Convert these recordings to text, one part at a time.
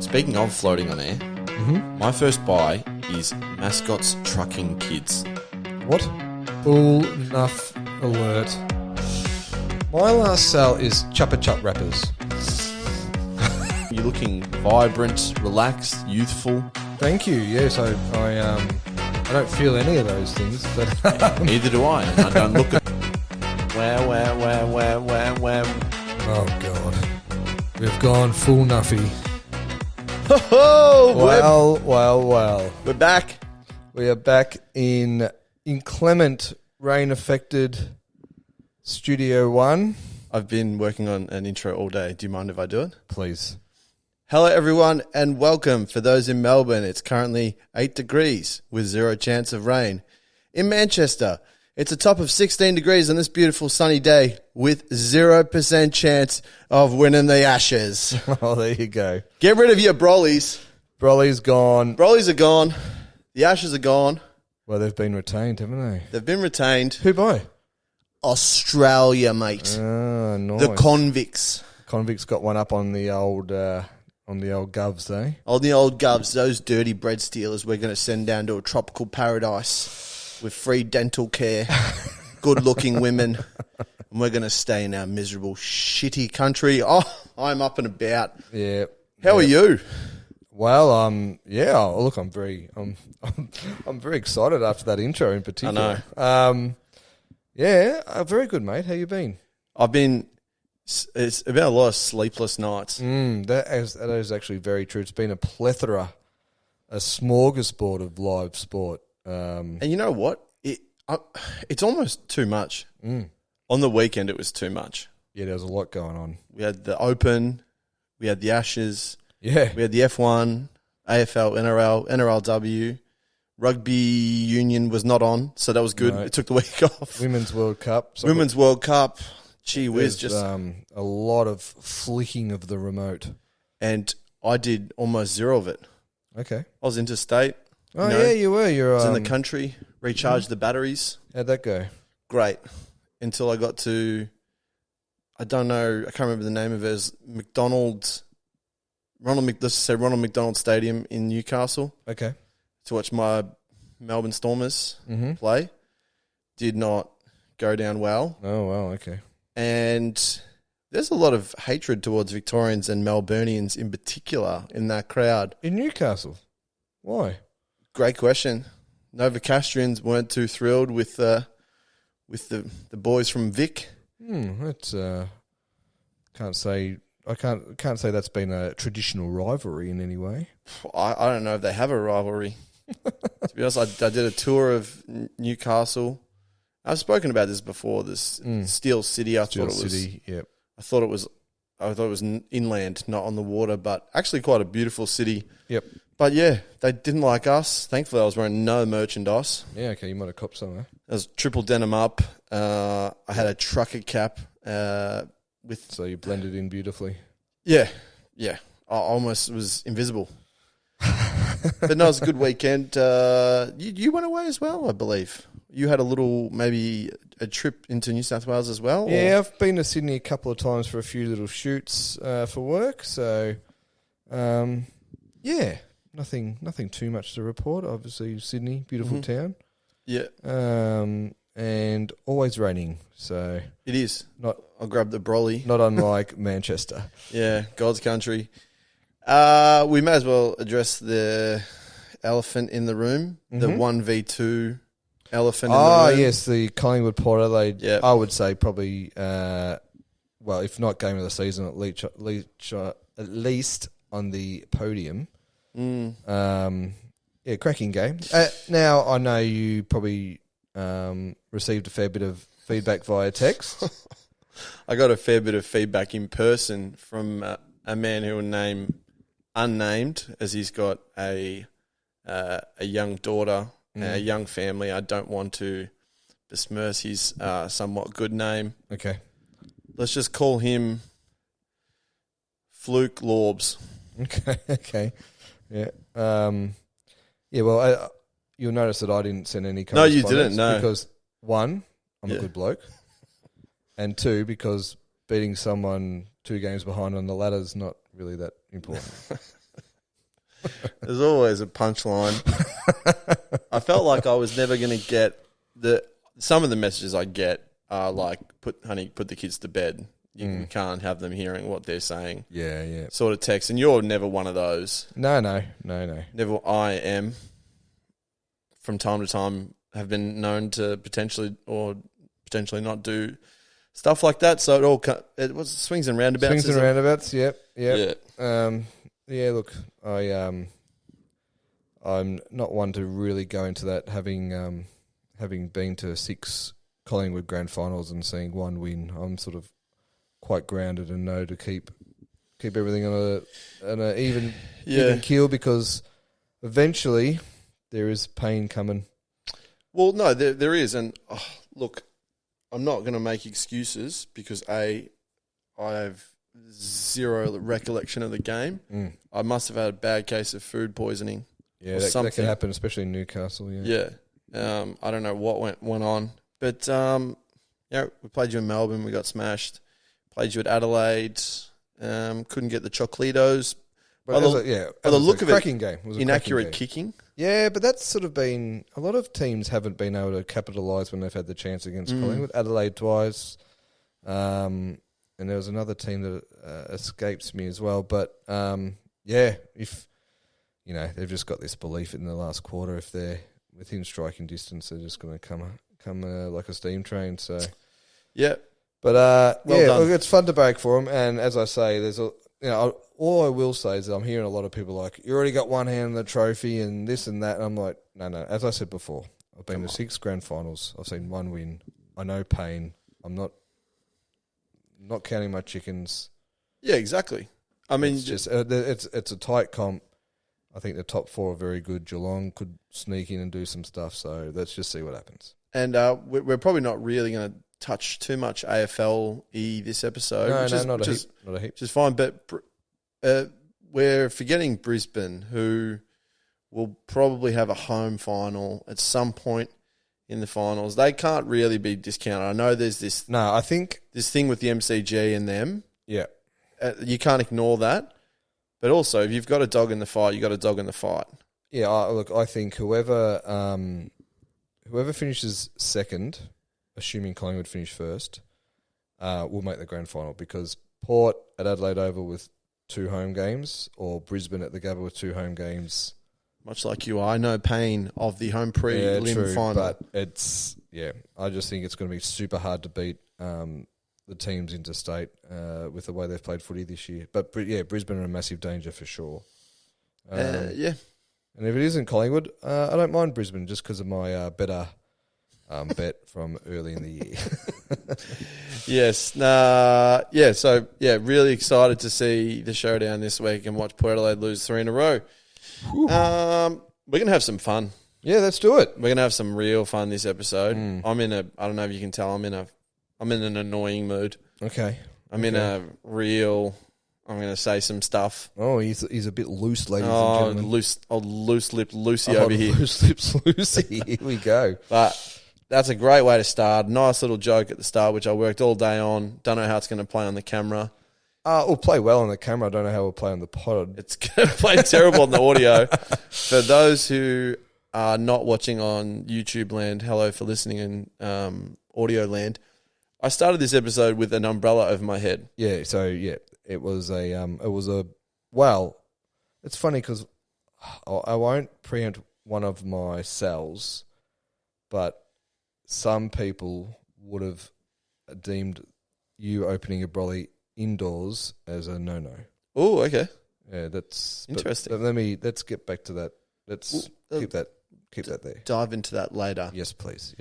Speaking of floating on air, my first buy is Mascots Trucking Kids. What? Bull Nuff alert. My last sale is Chupa Chup wrappers. You're looking vibrant, relaxed, youthful. Thank you. Yes, I don't feel any of those things, but Neither do I, and I don't look at. Wow. oh god, we've gone full Nuffy. Oh, Well. we're back. We are back in inclement, rain-affected Studio 1. I've been working on an intro all day. Do you mind if I do it? Please. Hello, everyone, and welcome. For those in Melbourne, it's currently 8 degrees with zero chance of rain. In Manchester, it's a top of 16 degrees on this beautiful sunny day with 0% chance of winning the Ashes. Oh, there you go. Get rid of your brollies. Broly's gone. Brollies are gone. The Ashes are gone. Well, they've been retained, haven't they? They've been retained. Who by? Australia, mate. Ah, nice. The convicts. Convicts got one up on the old govs, eh? Oh, the old govs, those dirty bread stealers we're going to send down to a tropical paradise with free dental care, good-looking women, and we're going to stay in our miserable, shitty country. Oh, I'm up and about. Yeah. How are you? Well, yeah. Look, I'm very excited after that intro in particular. I know. Yeah, very good, mate. How you been? It's been a lot of sleepless nights. That is actually very true. It's been a plethora, a smorgasbord of live sport. And you know what? It's almost too much. On the weekend, it was too much. Yeah, there was a lot going on. We had the Open, we had the Ashes, Yeah. we had the F1, AFL, NRL, NRLW. Rugby union was not on, so that was good. No. It took the week off. Women's World Cup. So Women's World Cup. Gee whiz, there's, just... a lot of flicking of the remote. And I did almost zero of it. Okay. I was interstate. Oh, yeah, you were. I You're was in the country, recharged the batteries. How'd that go? Great. Until I got to, I don't know, I can't remember the name of it. It was Ronald McDonald Stadium in Newcastle Okay. to watch my Melbourne Stormers Mm-hmm. play. Did not go down well. Oh, wow, okay. And there's a lot of hatred towards Victorians and Melburnians in particular in that crowd. In Newcastle? Why? Great question. Novocastrians weren't too thrilled with the boys from Vic. That's can't say that's been a traditional rivalry in any way. I don't know if they have a rivalry. To be honest, I did a tour of Newcastle. I've spoken about this before. This Steel City. I thought it was inland, not on the water, but actually quite a beautiful city. Yep. But yeah, they didn't like us. Thankfully, I was wearing no merchandise. Yeah, okay, you might have copped some, eh? I was triple denim up. I had a trucker cap with... So you blended in beautifully. Yeah. I almost was invisible. But no, it was a good weekend. You went away as well, I believe. You had maybe a trip into New South Wales as well? Yeah, I've been to Sydney a couple of times for a few little shoots for work. So, yeah, nothing too much to report. Obviously, Sydney, beautiful town. Yeah. And always raining. So It is. I'll grab the brolly. not unlike Manchester. Yeah, God's country. We may as well address the elephant in the room, the 1v2 elephant in the room. Oh, yes, the Collingwood Port Adelaide. Yep. I would say probably, if not game of the season, at least on the podium. Yeah, cracking game. Now, I know you probably received a fair bit of feedback via text. I got a fair bit of feedback in person from a man who will name unnamed, as he's got a young daughter, a young family. I don't want to besmirch his somewhat good name. Okay. Let's just call him Fluke Lorbs. Okay. Yeah. Well, you'll notice that I didn't send any No, you correspondence. didn't, no. Because, one, I'm a good bloke. And two, because beating someone 2 games behind on the ladder is not really that important. There's always a punchline. I felt like I was never going to get some of the messages I get are like, put the kids to bed. You can't have them hearing what they're saying. Yeah. Sort of text. And you're never one of those. No. Never. I am. From time to time, have been known to potentially not do stuff like that. So it was swings and roundabouts. Yep. Yeah. Look, I'm not one to really go into that. Having been to 6 Collingwood grand finals and seeing one win, I'm sort of quite grounded and know to keep everything on a even keel, because eventually there is pain coming. Well, no, there is, and look, I'm not going to make excuses because I have zero recollection of the game. I must have had a bad case of food poisoning. Yeah, that can happen, especially in Newcastle. Yeah. I don't know what went on, but we played you in Melbourne. We got smashed. Played you at Adelaide. Couldn't get the Chocolitos. By the look of cracking it, game. It was inaccurate kicking. Yeah, but that's sort of been a lot of teams haven't been able to capitalise when they've had the chance against Collingwood. Adelaide twice, and there was another team that escapes me as well. But if they've just got this belief in the last quarter, if they're within striking distance, they're just going to come like a steam train. So yeah, but look, it's fun to bake for them. And as I say, there's all I will say is that I'm hearing a lot of people like, you already got one hand on the trophy and this and that. And I'm like, no. As I said before, I've been to 6 grand finals. I've seen one win. I know pain. I'm not counting my chickens. Yeah, exactly. I mean, it's just it's a tight comp. I think the top 4 are very good. Geelong could sneak in and do some stuff. So let's just see what happens. And we're probably not really going to touch too much AFL-y this episode. Not a heap. Which is fine, but we're forgetting Brisbane, who will probably have a home final at some point in the finals. They can't really be discounted. I know there's this... No, I think... This thing with the MCG and them. Yeah. You can't ignore that. But also, if you've got a dog in the fight, you've got a dog in the fight. Yeah, I think whoever finishes second, assuming Collingwood finish first, will make the grand final, because Port at Adelaide Oval with 2 home games, or Brisbane at the Gabba with 2 home games. Much like you, I know pain of the home prelim final. But I just think it's going to be super hard to beat the teams interstate with the way they've played footy this year. But Brisbane are in massive danger for sure. And if it isn't Collingwood, I don't mind Brisbane just because of my better bet from early in the year. Yes. So really excited to see the showdown this week and watch Port Adelaide lose 3 in a row. We're going to have some fun. Yeah, let's do it. We're going to have some real fun this episode. I don't know if you can tell, I'm in an annoying mood. Okay. I'm going to say some stuff. Oh, he's a bit loose, ladies and gentlemen. Loose-lipped Lucy over here. Loose-lips Lucy. Here we go. But that's a great way to start. Nice little joke at the start, which I worked all day on. Don't know how it's going to play on the camera. We'll play well on the camera. I don't know how we'll play on the pod. It's going to play terrible on the audio. For those who are not watching on YouTube land, hello for listening in audio land. I started this episode with an umbrella over my head. Yeah, so it was it's funny because I won't preempt one of my cells, but some people would have deemed you opening a brolly indoors as a no-no. Oh, okay. Yeah, that's interesting. Let's get back to that. Let's keep that there. Dive into that later. Yes, please.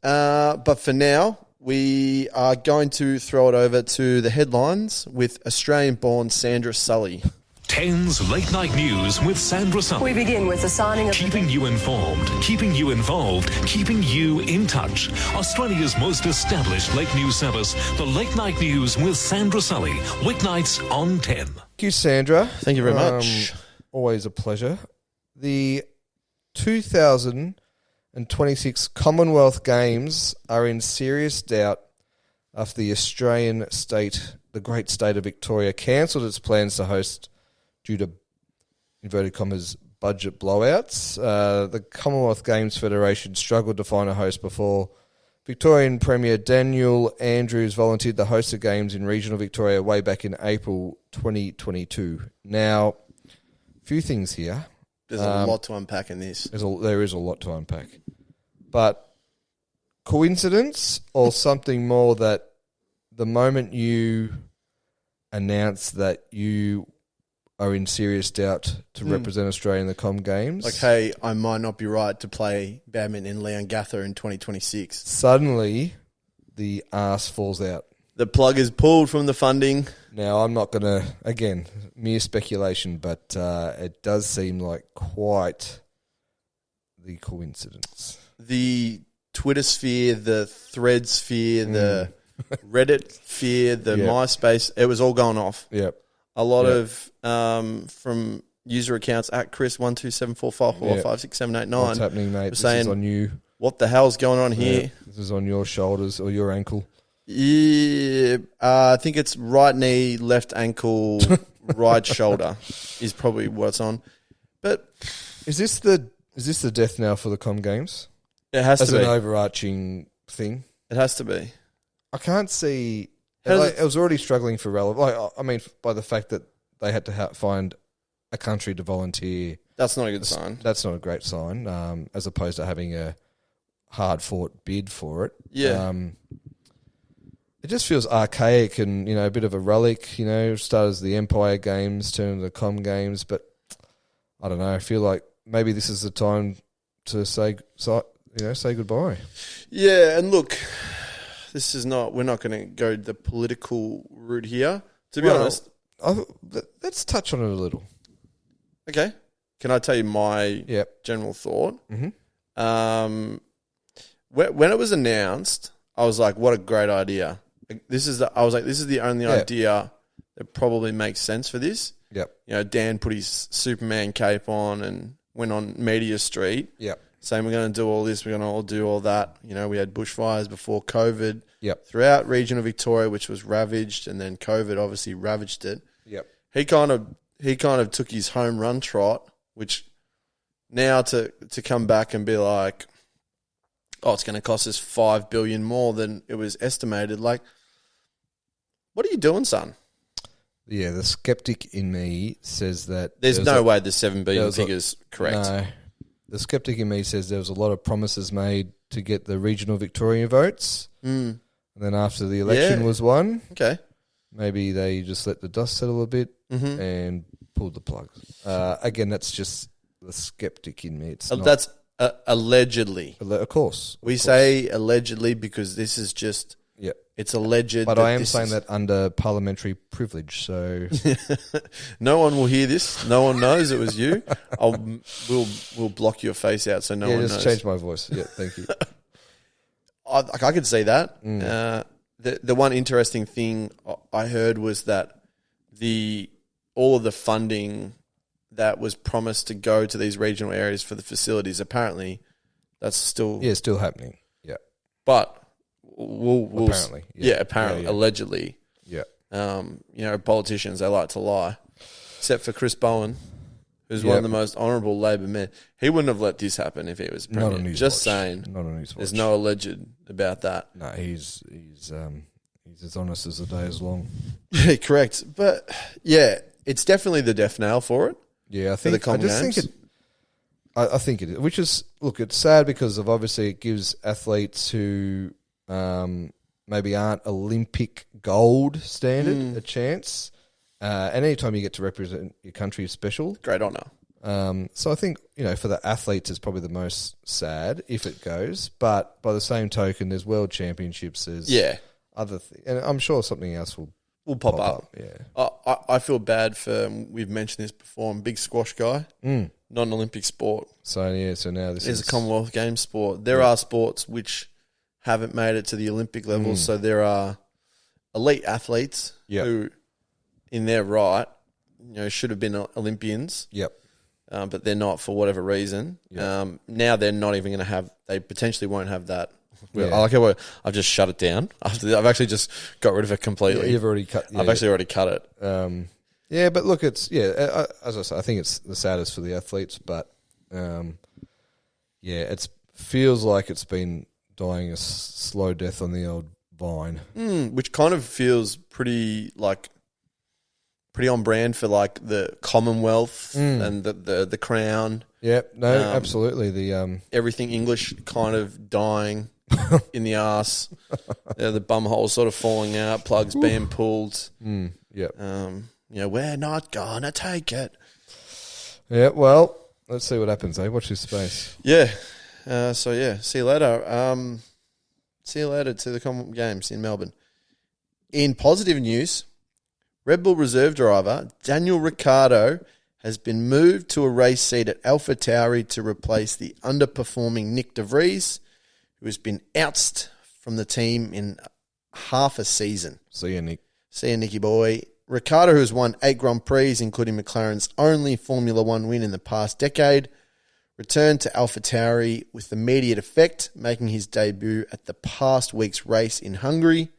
But for now, we are going to throw it over to the headlines with Australian-born Sandra Sully. 10's Late Night News with Sandra Sully. We begin with the signing of... Keeping you informed, keeping you involved, keeping you in touch. Australia's most established late news service, the Late Night News with Sandra Sully. Weeknights on 10. Thank you, Sandra. Thank you very much. Always a pleasure. The 2026 Commonwealth Games are in serious doubt after the the great state of Victoria, cancelled its plans to host due to, inverted commas, budget blowouts. The Commonwealth Games Federation struggled to find a host before Victorian Premier Daniel Andrews volunteered to host the Games in regional Victoria way back in April 2022. Now, a few things here. There's a lot to unpack in this. There is a lot to unpack. But coincidence or something more that the moment you announce that you are in serious doubt to represent Australia in the Com Games. Like, hey, I might not be right to play badminton in Leongatha in 2026. Suddenly, the arse falls out. The plug is pulled from the funding. Now, I'm not going to, again, mere speculation, but it does seem like quite the coincidence. The Twitter sphere, the Thread sphere, the Reddit sphere, the MySpace, it was all going off. Yep. A lot of from user accounts at Chris12745456789. What's happening, mate? This saying, is on you. What the hell's going on here? Yeah, this is on your shoulders or your ankle. Yeah, I think it's right knee, left ankle, right shoulder is probably what it's on. But is this the death knell for the Com Games? It has to be as an overarching thing. It has to be. I can't see. It was already struggling for relevance. I mean, by the fact that they had to find a country to volunteer. That's not a good sign. That's not a great sign, as opposed to having a hard-fought bid for it. Yeah. It just feels archaic and, a bit of a relic. Started as the Empire Games, turned into the Com Games. But, I don't know, I feel like maybe this is the time to say goodbye. Yeah, and look, we're not going to go the political route here, to be honest. Let's touch on it a little. Okay. Can I tell you my general thought? Mm-hmm. When it was announced, I was like, what a great idea. This is the only idea that probably makes sense for this. Yep. Dan put his Superman cape on and went on Media Street. Yep. Saying we're going to do all this, we're going to all do all that. We had bushfires before COVID. Yep. Throughout regional Victoria, which was ravaged, and then COVID obviously ravaged it. Yep. He kind of took his home run trot, which now to come back and be like, oh, it's going to cost us $5 billion more than it was estimated. Like, what are you doing, son? Yeah, the skeptic in me says that there's no way the $7 billion figure's correct. No. The skeptic in me says there was a lot of promises made to get the regional Victorian votes. And then after the election was won, maybe they just let the dust settle a bit and pulled the plug. Again, that's just the skeptic in me. It's not, that's allegedly. Of course. We say allegedly because this is just... Yeah, it's alleged. But I am saying that under parliamentary privilege, so... No one will hear this. No one knows it was you. We'll block your face out so no one knows. Yeah, just change my voice. Yeah, thank you. I could see that. The one interesting thing I heard was that all of the funding that was promised to go to these regional areas for the facilities, apparently that's still... Yeah, still happening. Yeah. But... We'll apparently. Apparently, allegedly. Yeah. Politicians, they like to lie. Except for Chris Bowen, who's one of the most honourable Labor men. He wouldn't have let this happen if he was Premier. Not on his Just watch. saying. Not on his watch. There's no alleged about that. No, he's as honest as the day is long. Yeah, correct. But, it's definitely the death knell for it. Yeah, I think it is. Which is, look, it's sad because of obviously it gives athletes who... maybe aren't Olympic gold standard a chance. And anytime you get to represent your country is special. Great honour. So I think, for the athletes it's probably the most sad if it goes. But by the same token, there's world championships, there's other things. And I'm sure something else will pop up. Yeah. I feel bad for, we've mentioned this before, I'm a big squash guy. Not an Olympic sport. So now this is a Commonwealth Games sport. There are sports which haven't made it to the Olympic level, so there are elite athletes who, in their right, should have been Olympians. Yep. But they're not for whatever reason. Yep. Now they're not even going to have. They potentially won't have that. I like how I've just shut it down. I've actually just got rid of it completely. Yeah, you've already cut. I've actually already cut it. Yeah, but look, it's as I say, I think it's the saddest for the athletes, but it feels like it's been dying a slow death on the old vine, which kind of feels pretty on brand for like the Commonwealth and the Crown. Yeah, no, absolutely. The everything English kind of dying in the arse. The bum hole's sort of falling out. Plugs being pulled. We're not gonna take it. Yeah, well, let's see what happens. Watch this space. Yeah. See you later. See you later to the Commonwealth Games in Melbourne. In positive news, Red Bull reserve driver Daniel Ricciardo has been moved to a race seat at AlphaTauri to replace the underperforming Nick de Vries, who has been ousted from the team in half a season. See ya, Nick. See ya, Nicky boy. Ricciardo, who has won 8 Grand Prix, including McLaren's only Formula One win in the past decade, returned to AlphaTauri with immediate effect, making his debut at the past week's race in Hungary.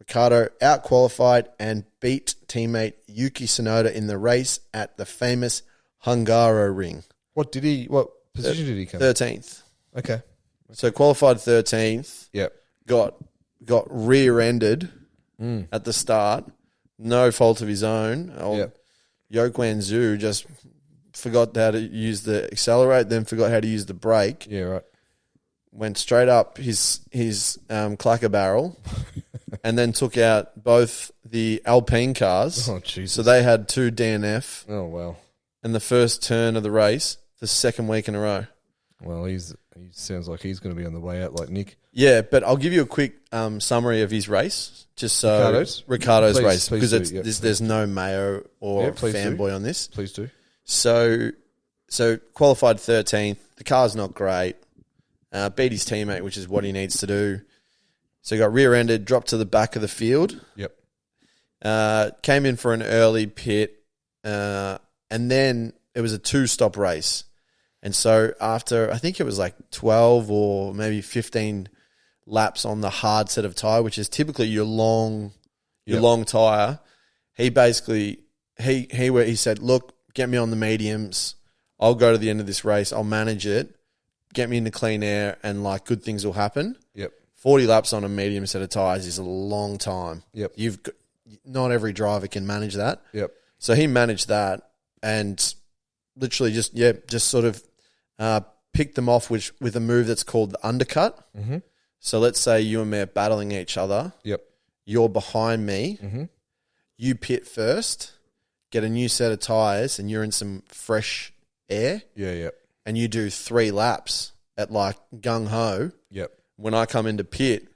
Ricciardo outqualified and beat teammate Yuki Tsunoda in the race at the famous Hungaroring. What position did he come? 13th. Okay. So qualified 13th. Yep. Got rear-ended at the start. No fault of his own. Yoquan Zhu just forgot how to use the accelerate, then forgot how to use the brake. Yeah, right. Went straight up his clacker barrel and then took out both the Alpine cars. Oh, Jesus. So they had 2 DNF. Oh, wow. In the first turn of the race, the second week in a row. Well, he sounds like he's going to be on the way out like Nick. Yeah, but I'll give you a quick summary of his race, just so Ricciardo's race, because there's no mayo or fanboy on this. Please do. So qualified 13th. The car's not great. Beat his teammate, which is what he needs to do. So he got rear-ended, dropped to the back of the field. Yep. Came in for an early pit, and then it was a 2-stop race. And so after, I think it was like 12 or maybe 15 laps on the hard set of tyre, which is typically your long tyre, he basically, he said, look, get me on the mediums. I'll go to the end of this race. I'll manage it. Get me into clean air and like good things will happen. Yep. 40 laps on a medium set of tyres is a long time. Yep. Not every driver can manage that. Yep. So he managed that and literally just sort of picked them off with a move that's called the undercut. Mm-hmm. So let's say you and me are battling each other. Yep. You're behind me. Mm-hmm. You pit first, get a new set of tyres, and you're in some fresh air. Yeah, yeah. And you do 3 laps at like gung-ho. Yep. When I come into pit,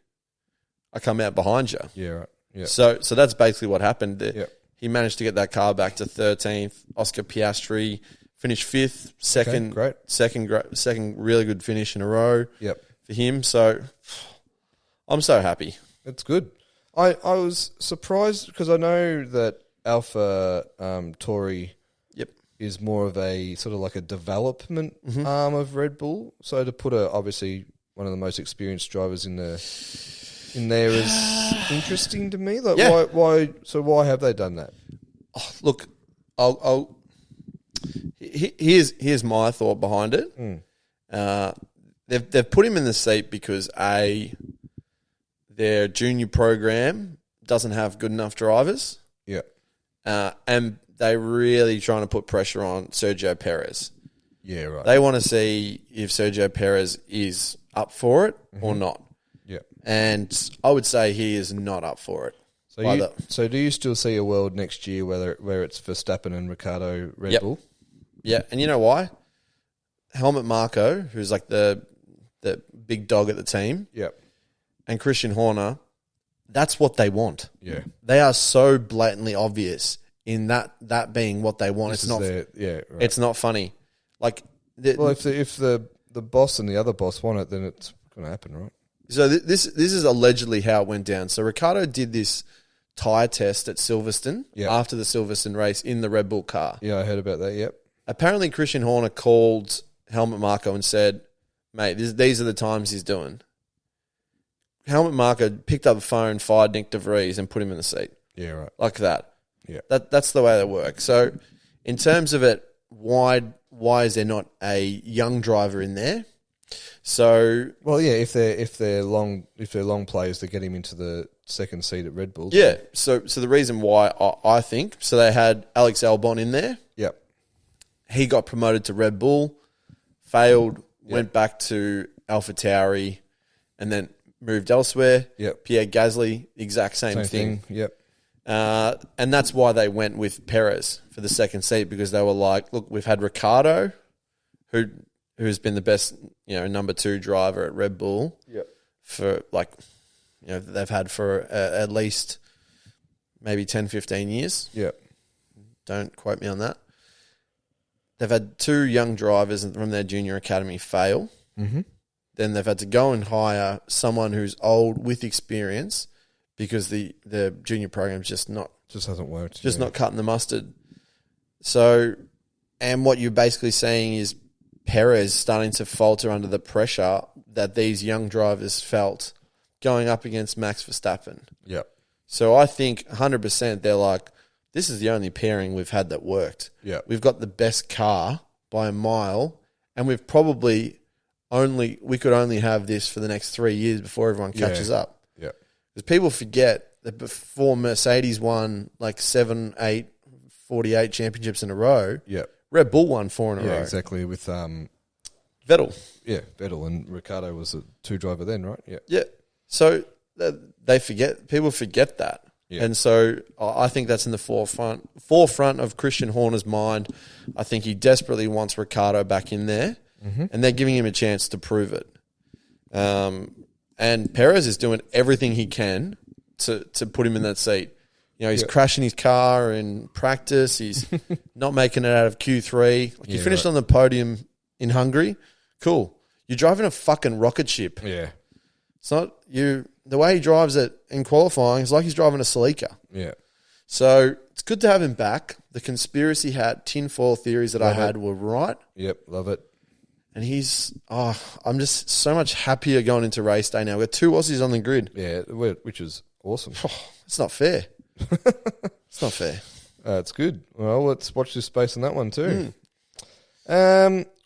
I come out behind you. Yeah, right. Yeah. So that's basically what happened. Yep. He managed to get that car back to 13th. Oscar Piastri finished 5th. Second, great. Second really good finish in a row. Yep. For him. So I'm so happy. It's good. I was surprised because I know that Alpha Tauri is more of a sort of like a development arm of Red Bull. So to put obviously one of the most experienced drivers in there is interesting to me. Like why have they done that? Oh, look, here's my thought behind it. They've put him in the seat because their junior program doesn't have good enough drivers. Yeah. And they're really trying to put pressure on Sergio Perez. Yeah, right. They want to see if Sergio Perez is up for it or not. Yeah. And I would say he is not up for it. So do you still see a world next year where it's Verstappen and Ricciardo Red Bull? Yeah, and you know why? Helmut Marko, who's like the big dog at the team, and Christian Horner, that's what they want. Yeah. They are so blatantly obvious in that being what they want. It's not funny. Like, if the boss and the other boss want it, then it's going to happen, right? So this is allegedly how it went down. So Ricciardo did this tyre test at Silverstone after the Silverstone race in the Red Bull car. Yeah, I heard about that. Yep. Apparently, Christian Horner called Helmut Marko and said, "Mate, these are the times he's doing." Helmut Marko picked up the phone, fired Nick de Vries, and put him in the seat. Yeah, right. Like that. Yeah. That's the way they work. So in terms of it, why is there not a young driver in there? So if they're long players, they get him into the second seat at Red Bull. Yeah. So the reason why I think they had Alex Albon in there. Yep. He got promoted to Red Bull, failed, went back to AlphaTauri, and then moved elsewhere. Yep. Pierre Gasly, exact same thing. Yep. And that's why they went with Perez for the second seat, because they were like, look, we've had Ricciardo, who's been the best, number 2 driver at Red Bull. Yep. For they've had for at least maybe 10, 15 years. Yep. Don't quote me on that. They've had 2 young drivers from their junior academy fail. Mm-hmm. Then they've had to go and hire someone who's old with experience, because the junior program's just hasn't worked. Not cutting the mustard. So, and what you're basically saying is Perez starting to falter under the pressure that these young drivers felt going up against Max Verstappen. Yep. So I think 100% they're like, this is the only pairing we've had that worked. Yeah. We've got the best car by a mile, and we could only have this for the next 3 years before everyone catches up. Yeah. Because people forget that before Mercedes won like 7, 8, 48 championships in a row, Red Bull won 4 in a row. Yeah, exactly. With Vettel. Yeah, Vettel, and Ricciardo was a 2 driver then, right? Yeah. Yeah. So people forget that. Yeah. And so I think that's in the forefront of Christian Horner's mind. I think he desperately wants Ricciardo back in there, and they're giving him a chance to prove it. And Perez is doing everything he can to put him in that seat. He's crashing his car in practice. He's not making it out of Q3. He finished on the podium in Hungary. Cool. You're driving a fucking rocket ship. Yeah. It's not you. The way he drives it in qualifying is like he's driving a Celica. Yeah. So it's good to have him back. The conspiracy tinfoil theories that I had were right. Yep, love it. And I'm just so much happier going into race day now. We've got 2 Aussies on the grid. Yeah, which is awesome. It's not fair. It's not fair. It's good. Well, let's watch this space on that one too.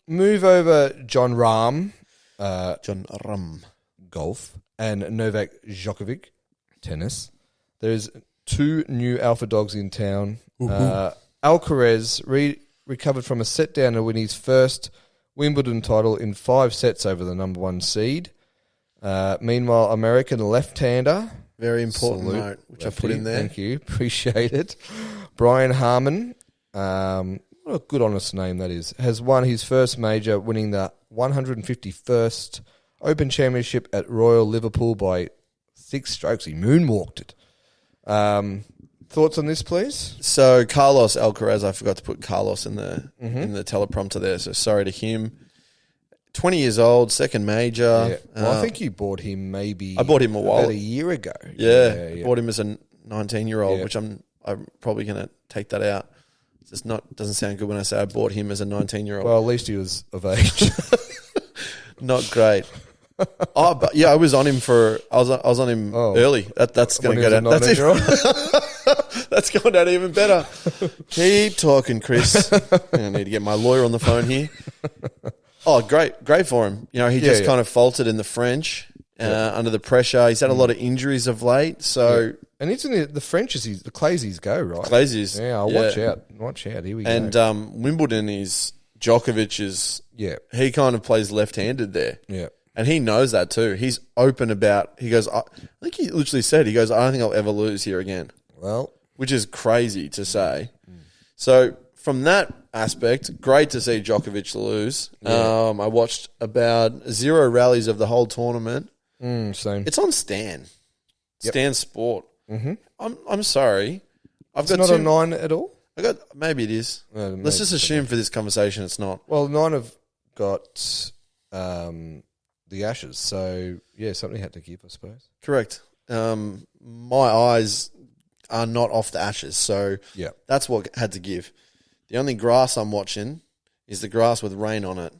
Move over John Rahm. Golf. And Novak Djokovic, tennis. There's 2 new alpha dogs in town. Alcaraz recovered from a set down to win his first Wimbledon title in 5 sets over the number 1 seed. Meanwhile, American left-hander. Very important note, which I put in there. Thank you. Appreciate it. Brian Harman, what a good honest name that is, has won his first major, winning the 151st Open Championship at Royal Liverpool by 6 strokes. He moonwalked it. Thoughts on this, please? So Carlos Alcaraz, I forgot to put Carlos in the teleprompter there, so sorry to him. 20 years old, second major. Yeah. Well, I think you bought him I bought him about a year ago. Yeah. Bought him as a 19-year-old, which I'm probably going to take that out. It's doesn't sound good when I say I bought him as a 19-year-old. Well, at least he was of age. Not great. But I was on him I was on him early. That's going to go down. That's going down even better. Keep talking, Chris. I need to get my lawyer on the phone here. Oh, great for him. He just kind of faltered in the French under the pressure. He's had a lot of injuries of late, so and it's in the French is the Claysies go right. Claysies, watch out. Here we go. And Wimbledon is Djokovic's. Yeah, he kind of plays left-handed there. Yeah. And he knows that too. He's open about. He goes. I think he literally said. He goes. I don't think I'll ever lose here again. Well, which is crazy to say. So from that aspect, great to see Djokovic lose. Yeah. I watched about 0 rallies of the whole tournament. Same. It's on Stan. Stan Sport. Mm-hmm. I'm sorry. It's not on 9 at all. Maybe it is. Let's just assume for this conversation it's not. Well, 9 have got. The Ashes, so something had to give, I suppose. Correct. My eyes are not off the Ashes, so that's what had to give. The only grass I'm watching is the grass with rain on it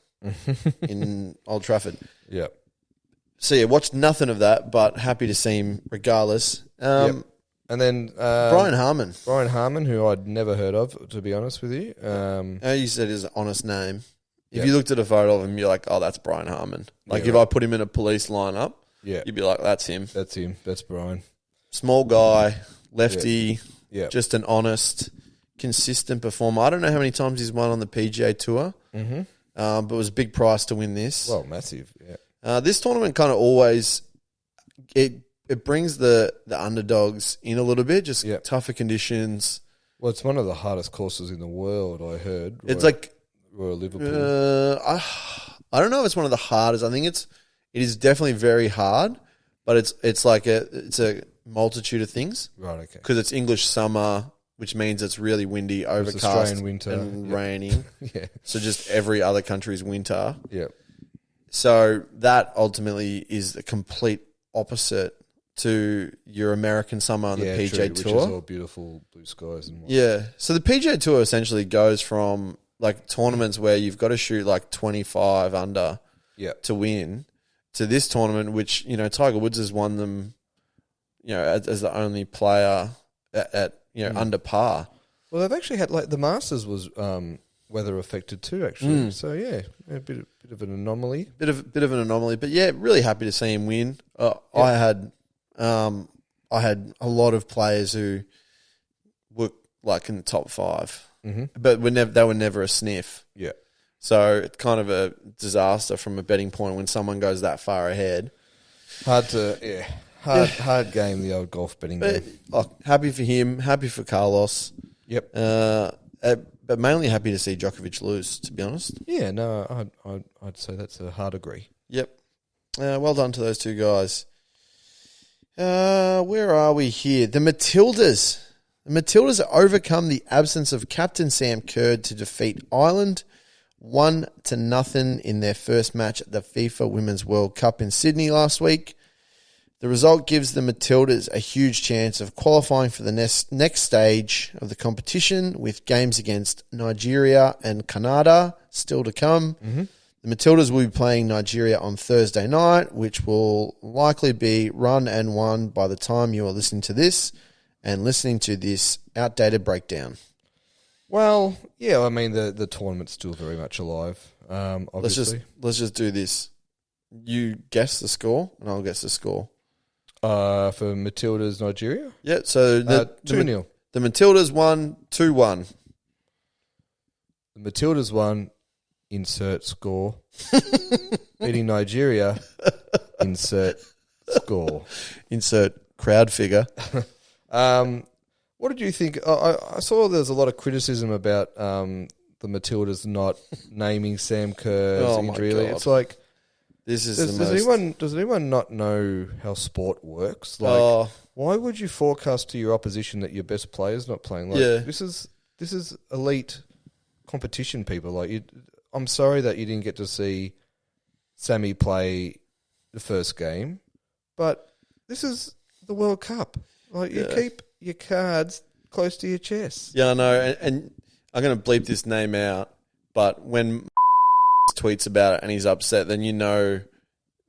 in Old Trafford. Yeah. So watched nothing of that, but happy to see him regardless. And And then Brian Harmon. Brian Harmon, who I'd never heard of, to be honest with you. You said his honest name. If Yep. you looked at a photo of him, you're like, oh, that's Brian Harmon. Like, if I put him in a police lineup, you'd be like, that's him. That's him. That's Brian. Small guy, lefty, Yeah. just an honest, consistent performer. I don't know how many times he's won on the PGA Tour, but it was a big price to win this. Well, massive, yeah. This tournament kind of always it brings the underdogs in a little bit, just tougher conditions. Well, it's one of the hardest courses in the world, I heard. It's like Royal Liverpool. I don't know if it's one of the hardest. I think it is definitely very hard, but it's like it's a multitude of things. Right, okay. Because it's English summer, which means it's really windy, overcast, Australian winter, and raining. Yeah. So just every other country's winter. Yeah. So that ultimately is the complete opposite to your American summer on the PGA Tour. Which is all beautiful blue skies and whatnot. Yeah. So the PGA Tour essentially goes from like tournaments where you've got to shoot like 25 under to win to this tournament, which, Tiger Woods has won them, as the only player at under par. Well, they've actually had, like, the Masters was weather affected too, actually. So, a bit of an anomaly. Bit of an anomaly. But, really happy to see him win. I had a lot of players who were, like, in the top 5. But they were never a sniff. Yeah. So it's kind of a disaster from a betting point when someone goes that far ahead. Hard game, the old golf betting game. Happy for him, happy for Carlos. Yep. But mainly happy to see Djokovic lose, to be honest. Yeah, no, I'd say that's a hard agree. Yep. Well done to those two guys. Where are we here? The Matildas. The Matildas have overcome the absence of captain Sam Kerr to defeat Ireland 1-0 in their first match at the FIFA Women's World Cup in Sydney last week. The result gives the Matildas a huge chance of qualifying for the next stage of the competition, with games against Nigeria and Canada still to come. The Matildas will be playing Nigeria on Thursday night, which will likely be run and won by the time you are listening to this and listening to this outdated breakdown. Well, yeah, I mean, the tournament's still very much alive, obviously. Let's just do this. You guess the score, and I'll guess the score. For Matildas, Nigeria? Yeah, so 2-0. The Matildas won 2-1. The Matildas won, insert score. Beating Nigeria, insert score. Insert crowd figure. What did you think? I saw there's a lot of criticism about the Matildas not naming Sam Kerr's injury. It's like, does anyone not know how sport works? Like, why would you forecast to your opposition that your best player's not playing? Like, this is elite competition, people. Like, I'm sorry that you didn't get to see Sammy play the first game, but this is the World Cup. Like, you keep your cards close to your chest. Yeah, I know, and I'm going to bleep this name out, but when tweets about it and he's upset, then you know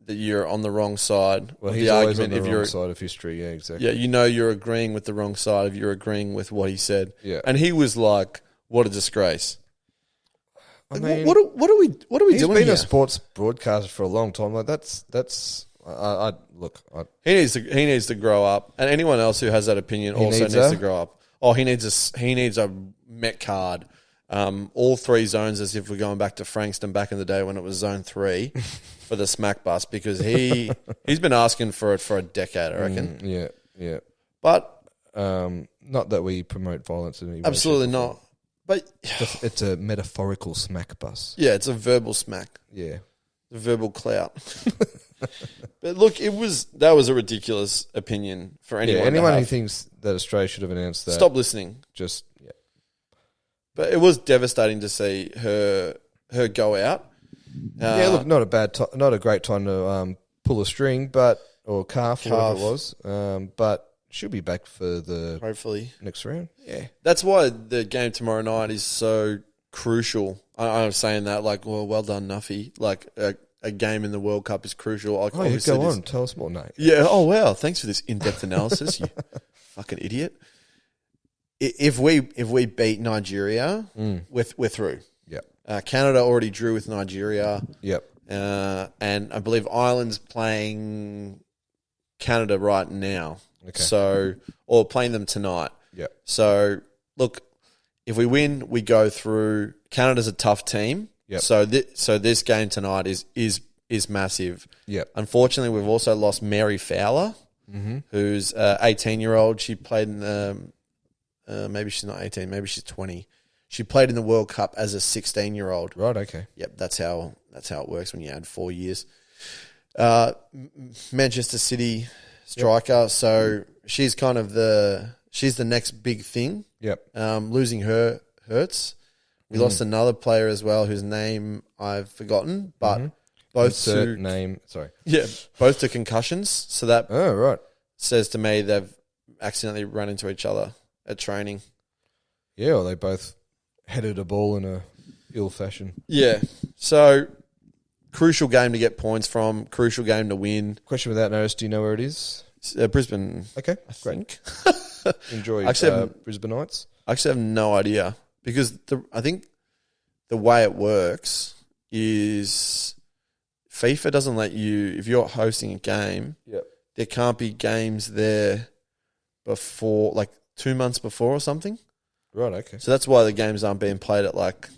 that you're on the wrong side of the argument. On the wrong side of history, yeah, exactly. Yeah, you know you're agreeing with the wrong side if you're agreeing with what he said. Yeah. And he was like, what a disgrace. I mean, what are we doing here? He's been a sports broadcaster for a long time. Like, he needs to grow up, and anyone else who has that opinion also needs to grow up. Oh, he needs a Met card. All 3 zones, as if we're going back to Frankston back in the day when it was Zone 3 for the smack bus, because he's been asking for it for a decade, I reckon. Yeah. But not that we promote violence in any way. Absolutely not. But it's a metaphorical smack bus. Yeah, it's a verbal smack. Yeah. The verbal clout. But look, that was a ridiculous opinion for anyone. Yeah, anyone who thinks that Australia should have announced that, stop listening. But it was devastating to see her go out. Look, not a great time to pull a string, or calf, or whatever it was. But she'll be back for the hopefully next round. Yeah, that's why the game tomorrow night is so crucial. I'm saying that like, well done, Nuffy. Like a game in the World Cup is crucial. Go on, tell us more, Nate. Yeah. Oh wow, thanks for this in-depth analysis. You fucking idiot. If we beat Nigeria, we're through. Yep. Canada already drew with Nigeria. Yep. And I believe Ireland's playing Canada right now. Okay. So, or playing them tonight. Yep. So, look, if we win, we go through. Canada's a tough team. Yep. So this game tonight is massive. Yep. Unfortunately, we've also lost Mary Fowler, who's 18-year-old. She played in the maybe she's not 18, maybe she's 20. She played in the World Cup as a 16-year-old. Right. Okay. Yep, that's how it works when you add 4 years. Manchester City striker, so she's kind of the next big thing. Yep. Losing her hurts. We lost another player as well whose name I've forgotten, but both to name. Sorry. Yeah, both to concussions. So that right. says to me they've accidentally run into each other at training. Yeah, or they both headed a ball in a ill fashion. Yeah. So crucial game to get points from. Crucial game to win. Question without notice. Do you know where it is? Brisbane. Okay, I think. Enjoy Brisbaneites. I actually have no idea because I think the way it works is FIFA doesn't let you, if you're hosting a game, there can't be games there before, like 2 months before or something. Right, okay. So that's why the games aren't being played at like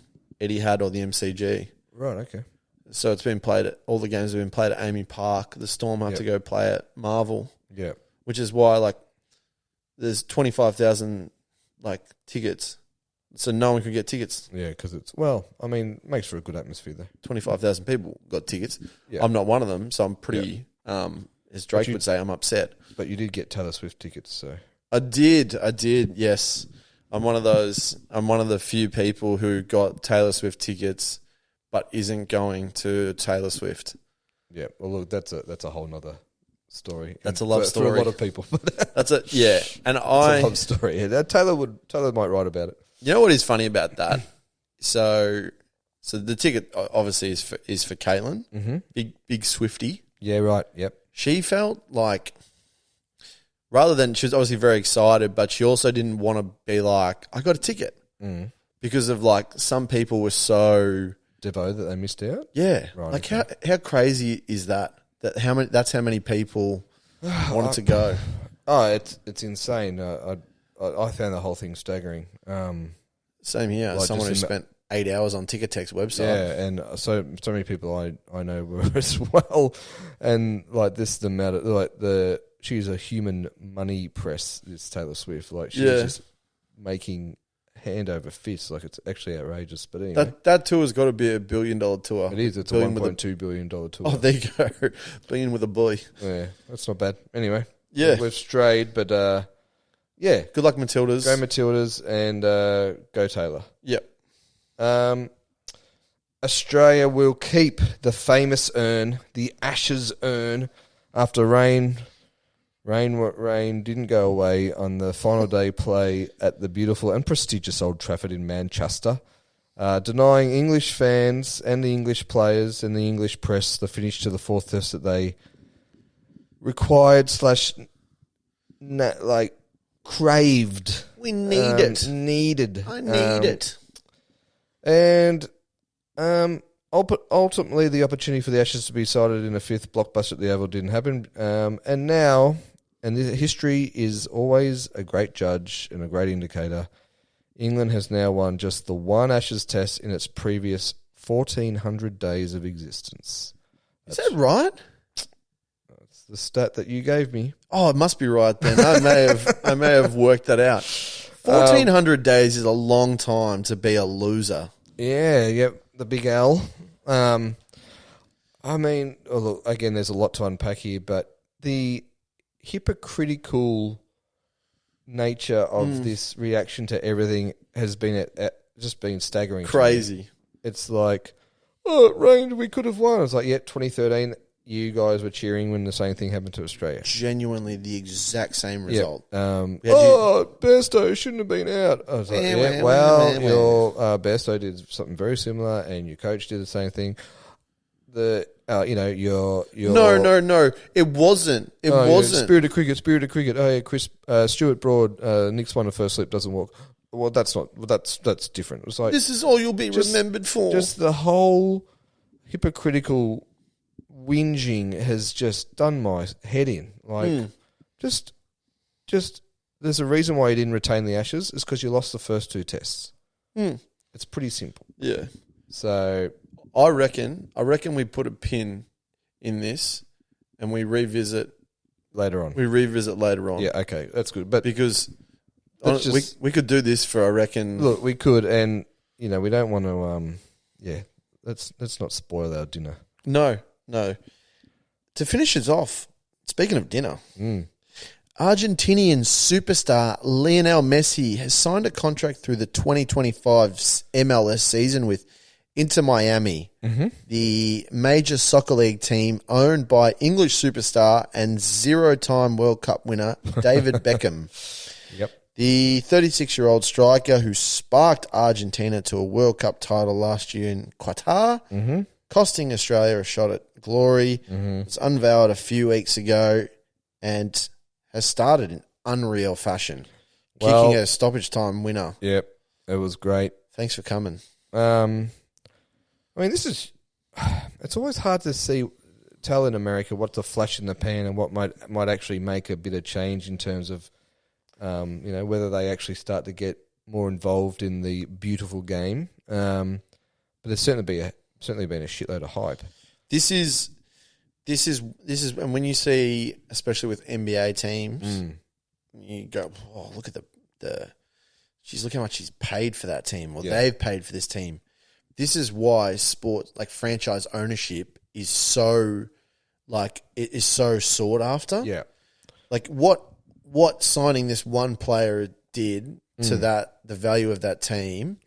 Etihad or the MCG. Right, okay. So it's been played at, all the games have been played at Amy Park. The Storm have to go play at Marvel. Yeah. Which is why, like, there's 25,000, like, tickets. So no one could get tickets. Yeah, because it's, well, I mean, it makes for a good atmosphere there. 25,000 people got tickets. Yeah. I'm not one of them, so I'm pretty, as Drake would say, I'm upset. But you did get Taylor Swift tickets, so. I did, yes. I'm one of the few people who got Taylor Swift tickets but isn't going to Taylor Swift. Yeah, well, look, that's a whole nother story. That's a love story. For a lot of people. That's a, yeah. And it's a love story. Yeah, Taylor might write about it. You know what is funny about that? So the ticket obviously is for Caitlin. Mm-hmm. Big Swiftie. Yeah, right. Yep. She felt like, rather than, she was obviously very excited, but she also didn't want to be like, I got a ticket. Mm. Because of like, some people were so devo that they missed out. Yeah. Right, like okay. how crazy is that? That's how many people wanted to go. Oh, it's insane. I found the whole thing staggering. Same here. Like someone who spent 8 hours on Ticketek's website. Yeah, and so many people I know were as well. And like this, the amount of like she's a human money press. This Taylor Swift, like she's just making hand over fist. Like it's actually outrageous. But anyway, that tour's got to be $1 billion tour. It is. It's a $1.2 billion tour. Oh, there you go. Billion with a bully. Yeah, that's not bad. Anyway, yeah, we've strayed, but yeah. Good luck, Matildas. Go Matildas and go Taylor. Yep. Australia will keep the famous urn, the Ashes urn, after rain didn't go away on the final day play at the beautiful and prestigious Old Trafford in Manchester, denying English fans and the English players and the English press the finish to the fourth test that they required craved. We need it. Needed. I need it. And ultimately, the opportunity for the Ashes to be cited in a fifth blockbuster at the Oval didn't happen. And now, history is always a great judge and a great indicator, England has now won just the one Ashes test in its previous 1,400 days of existence. Is that right? That's the stat that you gave me. Oh, it must be right then. I may have worked that out. 1,400 days is a long time to be a loser. Yeah, yep, the big L. I mean, look, again, there's a lot to unpack here, but the hypocritical nature of this reaction to everything has been just been staggering. Crazy. It's like, oh, it rained, we could have won. It's like, 2013, you guys were cheering when the same thing happened to Australia. Genuinely the exact same result. Bairstow shouldn't have been out. I was like, your Bairstow did something very similar and your coach did the same thing. your No. It wasn't. It wasn't. Spirit of cricket. Oh yeah, Chris Stuart Broad nicks one of first slip, doesn't walk. Well, that's not. That's different. It's like This is all you'll be remembered for. Just the whole hypocritical whinging has just done my head in. Like, just there's a reason why you didn't retain the Ashes. It's because you lost the first 2 tests. It's pretty simple. Yeah. So I reckon we put a pin in this, and we revisit later on. Yeah. Okay, that's good. But because we could do this for, I reckon. Look, we could, and we don't want to. Let's not spoil our dinner. No. To finish us off, speaking of dinner, Argentinian superstar Lionel Messi has signed a contract through the 2025 MLS season with Inter Miami, the major soccer league team owned by English superstar and 0-time World Cup winner David Beckham. Yep. The 36-year-old striker who sparked Argentina to a World Cup title last year in Qatar, costing Australia a shot at glory, was unveiled a few weeks ago and has started in unreal fashion, kicking a stoppage time winner. Yep, it was great. Thanks for coming. I mean, it's always hard to tell in America what's a flash in the pan and what might actually make a bit of change in terms of, whether they actually start to get more involved in the beautiful game. But there's certainly been a shitload of hype. This is, and when you see, especially with NBA teams, you go, oh, look at look how much he's paid for that team, or they've paid for this team. This is why sport, like franchise ownership, is so, it is so sought after. Yeah. Like what signing this one player did to the value of that team,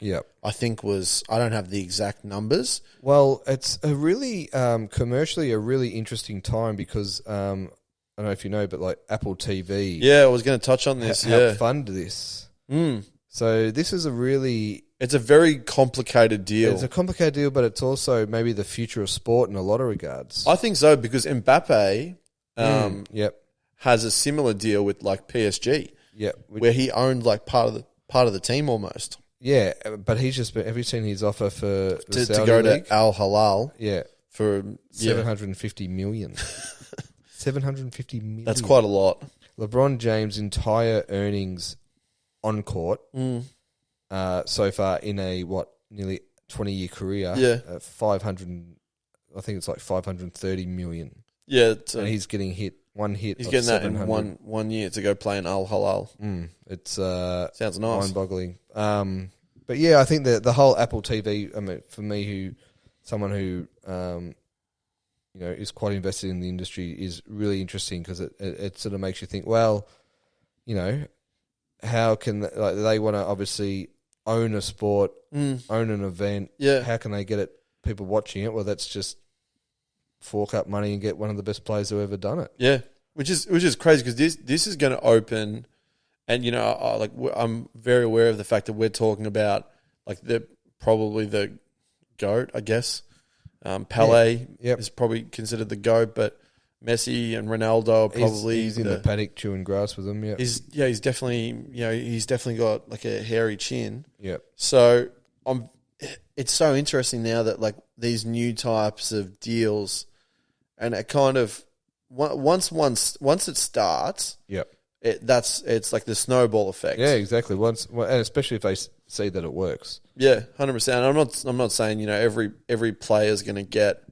I think I don't have the exact numbers. Well, it's a really, commercially a really interesting time because, I don't know if you know, but like Apple TV. Yeah, I was going to touch on this. Helped fund this. So this is it's a very complicated deal. It's a complicated deal, but it's also maybe the future of sport in a lot of regards. I think so, because Mbappe has a similar deal with like PSG. Yeah, where he owned like part of the team almost. Yeah, but he's just been. Have you seen his offer for the Saudi to go League? to Al Hilal? Yeah, for $750 million. $750 million. That's quite a lot. LeBron James' entire earnings on court so far in a nearly 20-year career. Yeah, 500. I think it's like $530 million. Yeah, and he's getting hit. One hit. He's getting that in one year to go play in Al Hilal. It's sounds nice, mind-boggling. But yeah, I think the whole Apple TV. I mean, for me, someone who is quite invested in the industry, is really interesting because it sort of makes you think. Well, how can they want to obviously own a sport, own an event? Yeah, how can they get people watching it? Well, that's just fork up money and get one of the best players who ever done it. Yeah, which is crazy because this is going to open, and I'm very aware of the fact that we're talking about probably the GOAT, I guess. Pele is probably considered the GOAT, but Messi and Ronaldo are probably he's in the paddock chewing grass with them. Yeah, he's definitely got like a hairy chin. Yeah, so it's so interesting now that these new types of deals. And it kind of once it starts, it's like the snowball effect. Yeah, exactly. And especially if they see that it works. Yeah, 100%. I'm not saying every player is going to get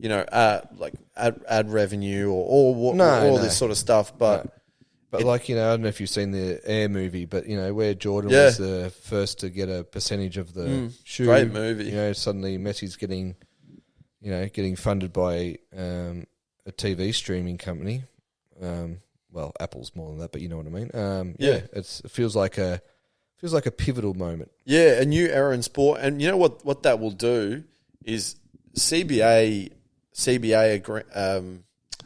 ad revenue or this sort of stuff, but I don't know if you've seen the Air movie, but where Jordan was the first to get a percentage of the shoe. Great movie. Suddenly Messi's getting funded by a TV streaming company. Well, Apple's more than that, but you know what I mean. It feels like a pivotal moment. Yeah, a new era in sport, and you know what that will do is CBA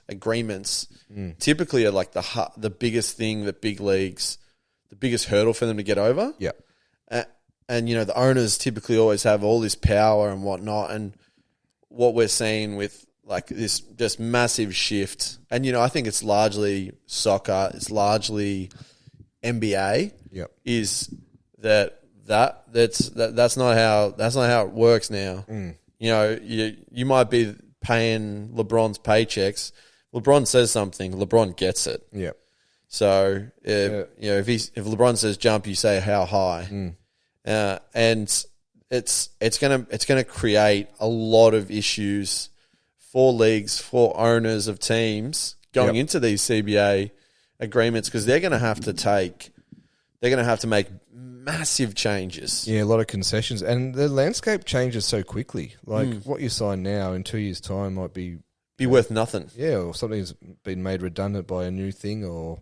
agreements typically are like the biggest thing that big leagues, the biggest hurdle for them to get over. Yeah, and the owners typically always have all this power and whatnot, and what we're seeing with like this just massive shift. And, I think it's largely soccer. It's largely NBA. Yep. Is that's not how it works now. You might be paying LeBron's paychecks. LeBron says something, LeBron gets it. Yep. So if LeBron says jump, you say how high, and it's gonna create a lot of issues for leagues, for owners of teams going into these CBA agreements, because they're gonna have to make massive changes. Yeah, a lot of concessions, and the landscape changes so quickly. Like what you sign now in 2 years' time might be worth nothing. Yeah, or something's been made redundant by a new thing, or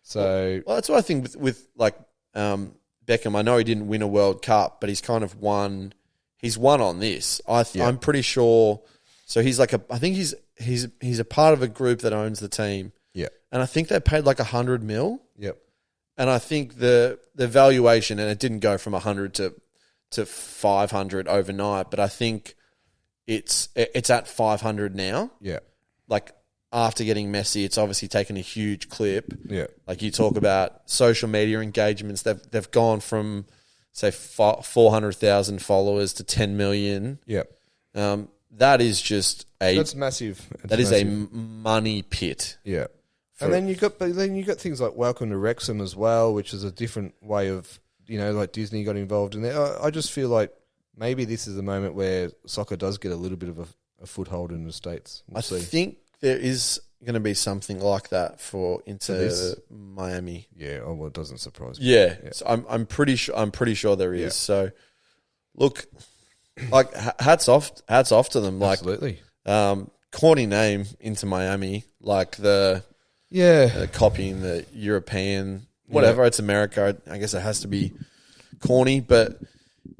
So that's what I think with Beckham. I know he didn't win a World Cup, but he's kind of won. He's won on this. I'm pretty sure. So he's like I think he's a part of a group that owns the team. Yeah, and I think they paid like $100 million. Yep. And I think the valuation, and it didn't go from 100 to 500 overnight, but I think it's at 500 now. Yeah. Like after getting Messi, it's obviously taken a huge clip. Yeah. Like you talk about social media engagements, they've gone from say 400,000 followers to 10 million. Yeah. That is just that's massive. That is a money pit. Yeah. And then you got things like Welcome to Wrexham as well, which is a different way of, like Disney got involved in there. I just feel like maybe this is the moment where soccer does get a little bit of a foothold in the States. I think there is going to be something like that for Miami. Yeah, well, it doesn't surprise me. Yeah. So I'm pretty sure there is. Yeah. So look, like hats off to them. Like, absolutely. Corny name into Miami, like copying the European whatever. Yeah. It's America. I guess it has to be corny, but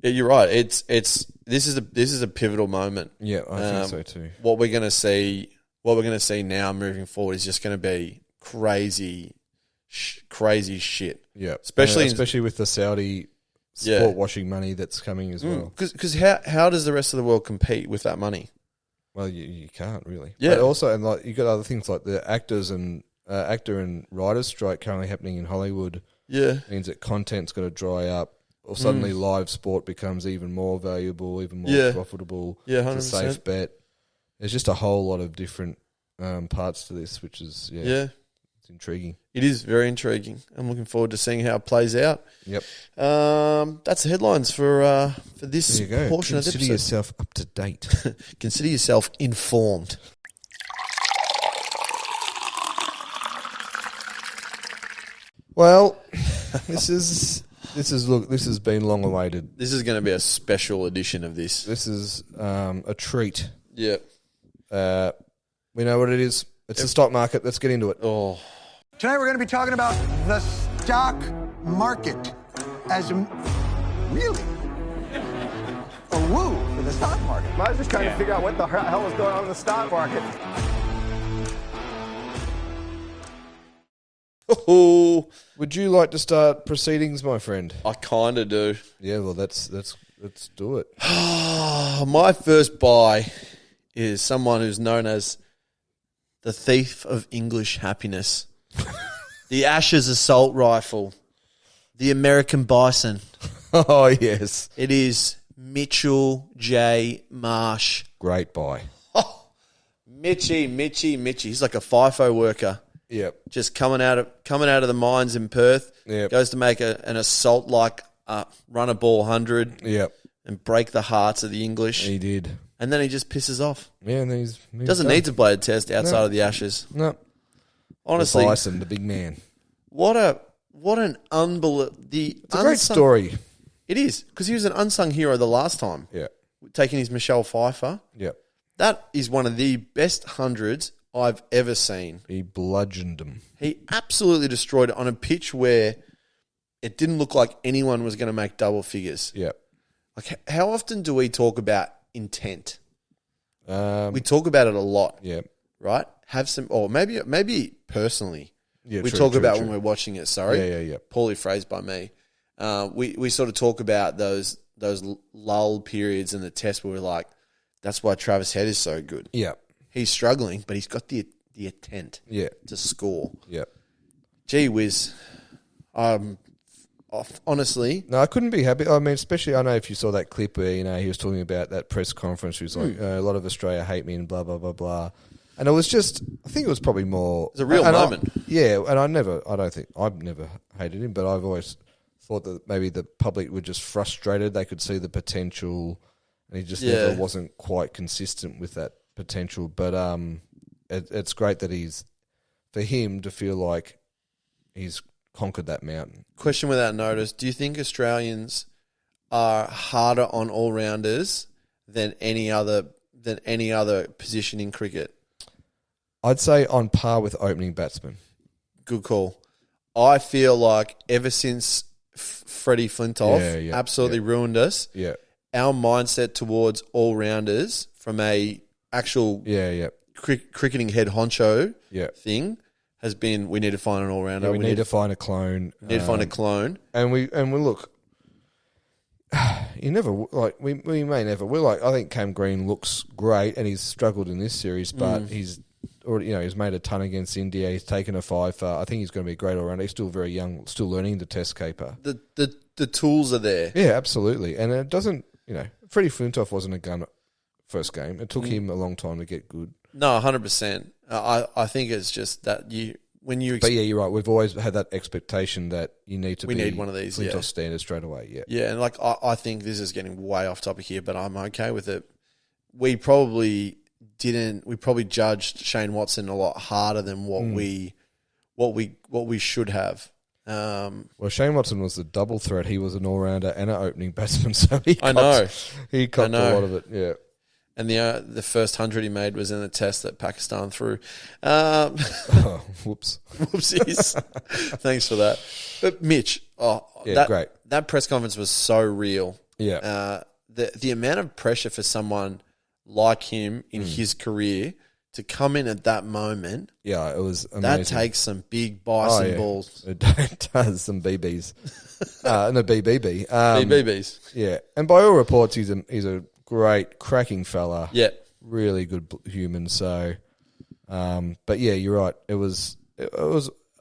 you're right. This is a pivotal moment. Yeah, I think so too. What we're going to see now moving forward is just going to be crazy shit. Yeah, especially with the Saudi sport washing money that's coming as well. Because how does the rest of the world compete with that money? Well, you can't really. Yeah. But also, and like you got other things like the actor and writers strike currently happening in Hollywood. Yeah, means that content's got to dry up, or suddenly live sport becomes even more valuable, even more profitable. Yeah, 100%. It's a safe bet. There's just a whole lot of different parts to this, which is it's intriguing. It is very intriguing. I'm looking forward to seeing how it plays out. Yep. That's the headlines for this portion of the episode. Consider yourself up to date. Consider yourself informed. Well, this has been long awaited. This is going to be a special edition of this. This is a treat. Yeah. We know what it is. It's the stock market. Let's get into it. Oh. Tonight we're going to be talking about the stock market as really a woo for the stock market. I was just trying to figure out what the hell was going on in the stock market. Oh, would you like to start proceedings, my friend? I kind of do. Yeah, well, let's do it. My first buy is someone who's known as the thief of English happiness, the Ashes assault rifle, the American bison. Oh yes, it is Mitchell J. Marsh. Great buy. Oh, Mitchy. He's like a FIFO worker. Yep. Just coming out of the mines in Perth. Yep. Goes to make an assault like run a ball 100. Yep. And break the hearts of the English. He did. And then he just pisses off. Yeah, and then he's doesn't need to play a test outside of the Ashes. No. Honestly, the Bison, the big man. What an unbelievable. It's a great story. It is, because he was an unsung hero the last time. Yeah. Taking his Michelle Pfeiffer. Yep. That is one of the best hundreds I've ever seen. He bludgeoned them. He absolutely destroyed it on a pitch where it didn't look like anyone was going to make double figures. Yep. Like, how often do we talk about intent? We talk about it a lot. Yeah. Right? Have some, or maybe personally. Yeah, we talk about when we're watching it. Sorry. Yeah. Poorly phrased by me. We sort of talk about those lull periods in the test where we're like, that's why Travis Head is so good. Yeah. he's struggling, but he's got the intent to score. Yeah. Gee whiz. Honestly. No, I couldn't be happy. I mean, especially, I know if you saw that clip where, he was talking about that press conference, he was like, a lot of Australia hate me and blah, blah, blah, blah. And it was just, I think it was probably more... It's a real moment. I've never hated him, but I've always thought that maybe the public were just frustrated. They could see the potential, and he just never wasn't quite consistent with that potential. But it's great that for him to feel like he's conquered that mountain. Question without notice. Do you think Australians are harder on all-rounders than any other position in cricket? I'd say on par with opening batsmen. Good call. I feel like ever since Freddie Flintoff absolutely ruined us, our mindset towards all-rounders from a actual cricketing head honcho thing has been, we need to find an all-rounder. We need to find a clone. Need to find a clone. And we look, you never, like, we may never, we're like, I think Cam Green looks great and he's struggled in this series, but he's already, he's made a ton against India. He's taken a 5 for, I think he's going to be a great all-rounder. He's still very young, still learning the test caper. The tools are there. Yeah, absolutely. And it doesn't, Freddie Flintoff wasn't a gun first game. It took him a long time to get good. No, 100%. I think it's just that but you're right. We've always had that expectation that you need to. We need one of these. Flintoff standard straight away. Yeah. Yeah, and like I think this is getting way off topic here, but I'm okay with it. We probably judged Shane Watson a lot harder than what we should have. Well, Shane Watson was the double threat. He was an all rounder and an opening batsman, so he copped a lot of it. Yeah. And the first 100 he made was in the test that Pakistan threw. Whoops. Whoopsies. Thanks for that. But Mitch, great. That press conference was so real. Yeah. The amount of pressure for someone like him in his career to come in at that moment. Yeah, it was amazing. That takes some big bison balls. It does, some BBs. BBB. BBBs. Yeah. And by all reports, he's a great, cracking fella. Yeah. Really good human. So, but yeah, you're right. It was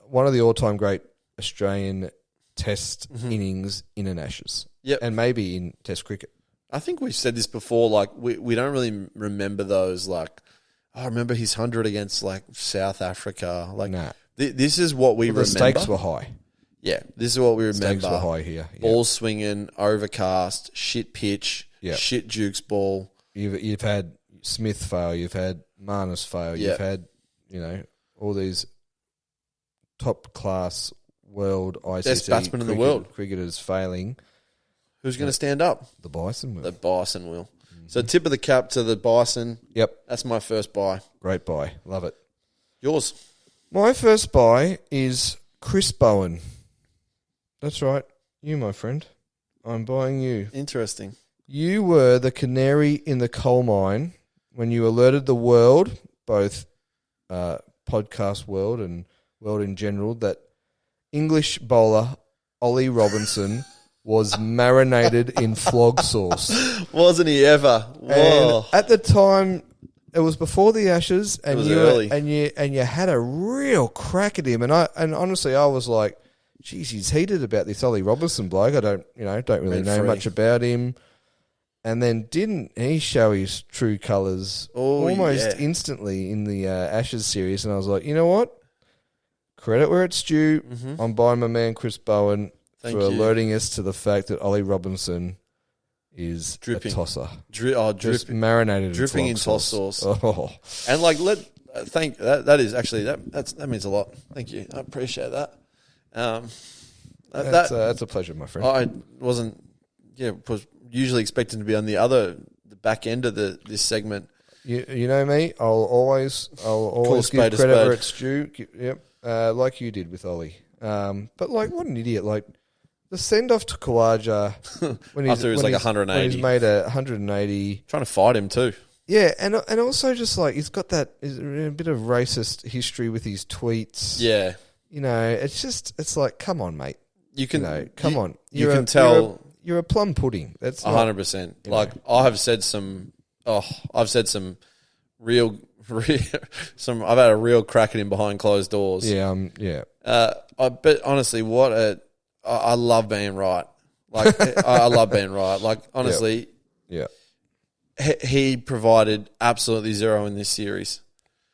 one of the all-time great Australian test innings in an Ashes. Yep. And maybe in test cricket. I think we've said this before, like, we don't really remember those, like, I remember his 100 against, like, South Africa. Like, nah. This is what we remember. The stakes were high. Yeah, this is what we remember. Stakes were high here. Yeah. Ball swinging, overcast, shit pitch, shit Jukes ball. You've had Smith fail, you've had Marnus fail, you've had, all these top-class world ICC best batsmen in the world cricketers failing. Who's going to stand up? The Bison will. The Bison will. So tip of the cap to the Bison. Yep. That's my first buy. Great buy. Love it. Yours? My first buy is Chris Bowen. That's right. You, my friend. I'm buying you. Interesting. You were the canary in the coal mine when you alerted the world, both podcast world and world in general, that English bowler Ollie Robinson was marinated in Flog sauce. Wasn't he ever? And at the time, it was before the Ashes, and you had a real crack at him. And honestly, I was like, geez, he's heated about this Ollie Robinson bloke. I don't really know much about him. And then didn't he show his true colours almost instantly in the Ashes series? And I was like, you know what? Credit where it's due. Mm-hmm. I'm buying my man Chris Bowen for alerting us to the fact that Ollie Robinson is a tosser. Just marinated dripping in toss sauce. Oh. And like that is actually that means a lot. Thank you. I appreciate that. That's a pleasure, my friend. I was usually expecting to be on the back end of this segment. You know me. I'll always give credit where it's due. Yep. Like you did with Ollie. But like, what an idiot! Like the send off to Khawaja when he's 180. When he's made 180, trying to fight him too. Yeah, and also just like he's got a bit of racist history with his tweets. Yeah, it's like, come on, mate. You can come on. You can tell you're a plum pudding. That's 100%. Like I've said some real I've had a real crack at him behind closed doors. Yeah, But honestly, I love being right. Like I love being right. Like honestly, yeah. He provided absolutely zero in this series.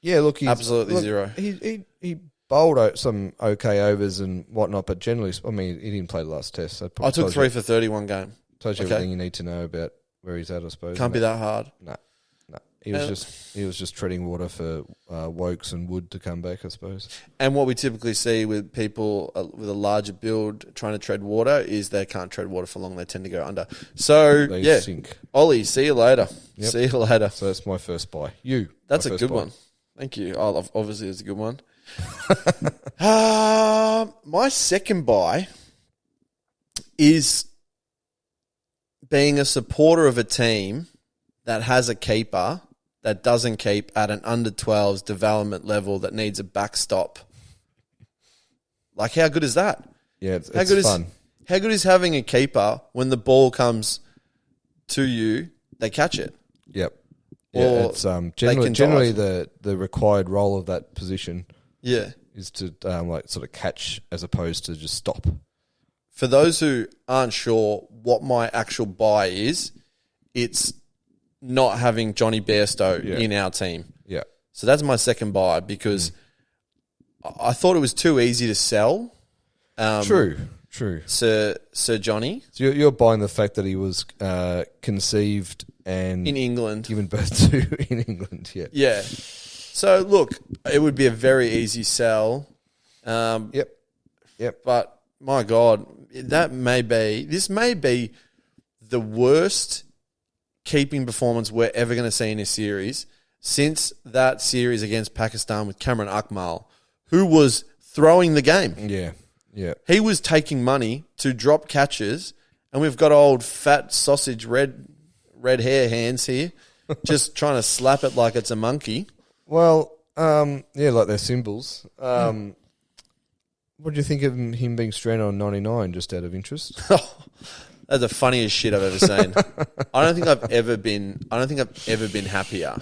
Yeah, look, zero. He bowled out some okay overs and whatnot, but generally, I mean, he didn't play the last test. So I took 3 for 31 game. Tells you everything you need to know about where he's at, I suppose. Can't be that hard. No. He was just treading water for Wokes and Wood to come back, I suppose. And what we typically see with people with a larger build trying to tread water is they can't tread water for long. They tend to go under. So, They sink. Ollie, see you later. Yep. See you later. So that's my first buy. That's a good one. Thank you. Obviously, it's a good one. My second buy is being a supporter of a team that has a keeper that doesn't keep at an under 12s development level that needs a backstop. Like, how good is that? Yeah, it's fun. How good is having a keeper when the ball comes to you, they catch it? Yep. Yeah, it's generally the required role of that position. Yeah, is to sort of catch as opposed to just stop. For those who aren't sure what my actual buy is, it's not having Johnny Bairstow in our team. Yeah. So that's my second buy because I thought it was too easy to sell. True. Sir Johnny. So you're buying the fact that he was conceived and in England, given birth to in England. Yeah. Yeah. So look, it would be a very easy sell. Yep. But my God, this may be the worst keeping performance we're ever going to see in a series since that series against Pakistan with Cameron Akmal, who was throwing the game. Yeah. He was taking money to drop catches, and we've got old fat sausage red hair hands here, just trying to slap it like it's a monkey. Well, like their symbols. What do you think of him being stranded on 99, just out of interest? That's the funniest shit I've ever seen. I don't think I've ever been happier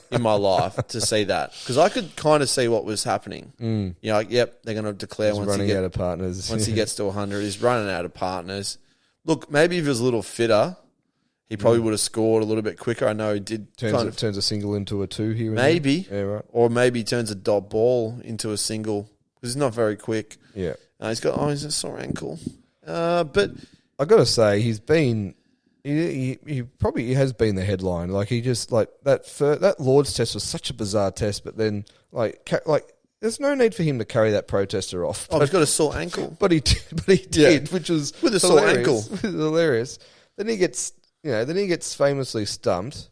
in my life to see that, because I could kind of see what was happening. You know, like, yep, they're going to declare He's running out of partners. Once he gets to 100, he's running out of partners. Look, maybe if he was a little fitter, he probably would have scored a little bit quicker. I know he did. Turns a single into a two here. Maybe, right. Or maybe he turns a dot ball into a single because he's not very quick. Yeah, he's a sore ankle. But I got to say, he's been. He probably has been the headline. Like he just that Lord's test was such a bizarre test, but then like there's no need for him to carry that protester off. He's got a sore ankle, but he did, which was with a sore ankle. It was hilarious. Then he gets famously stumped.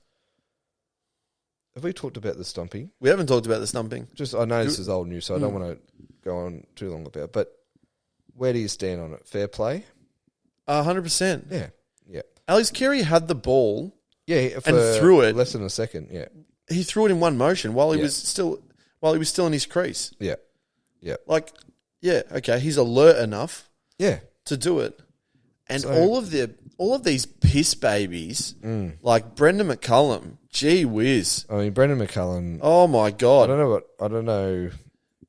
Have we talked about the stumping? We haven't talked about the stumping. I know this is old news, so I don't want to go on too long about it. But where do you stand on it? Fair play? 100%. Yeah. Alex Carey had the ball, and threw it less than a second. Yeah, he threw it in one motion while he was still in his crease. Yeah. Okay, he's alert enough. Yeah, to do it, and all of these piss babies, like Brendan McCullum. Gee whiz! I mean, Brendan McCullum. Oh my God! I don't know.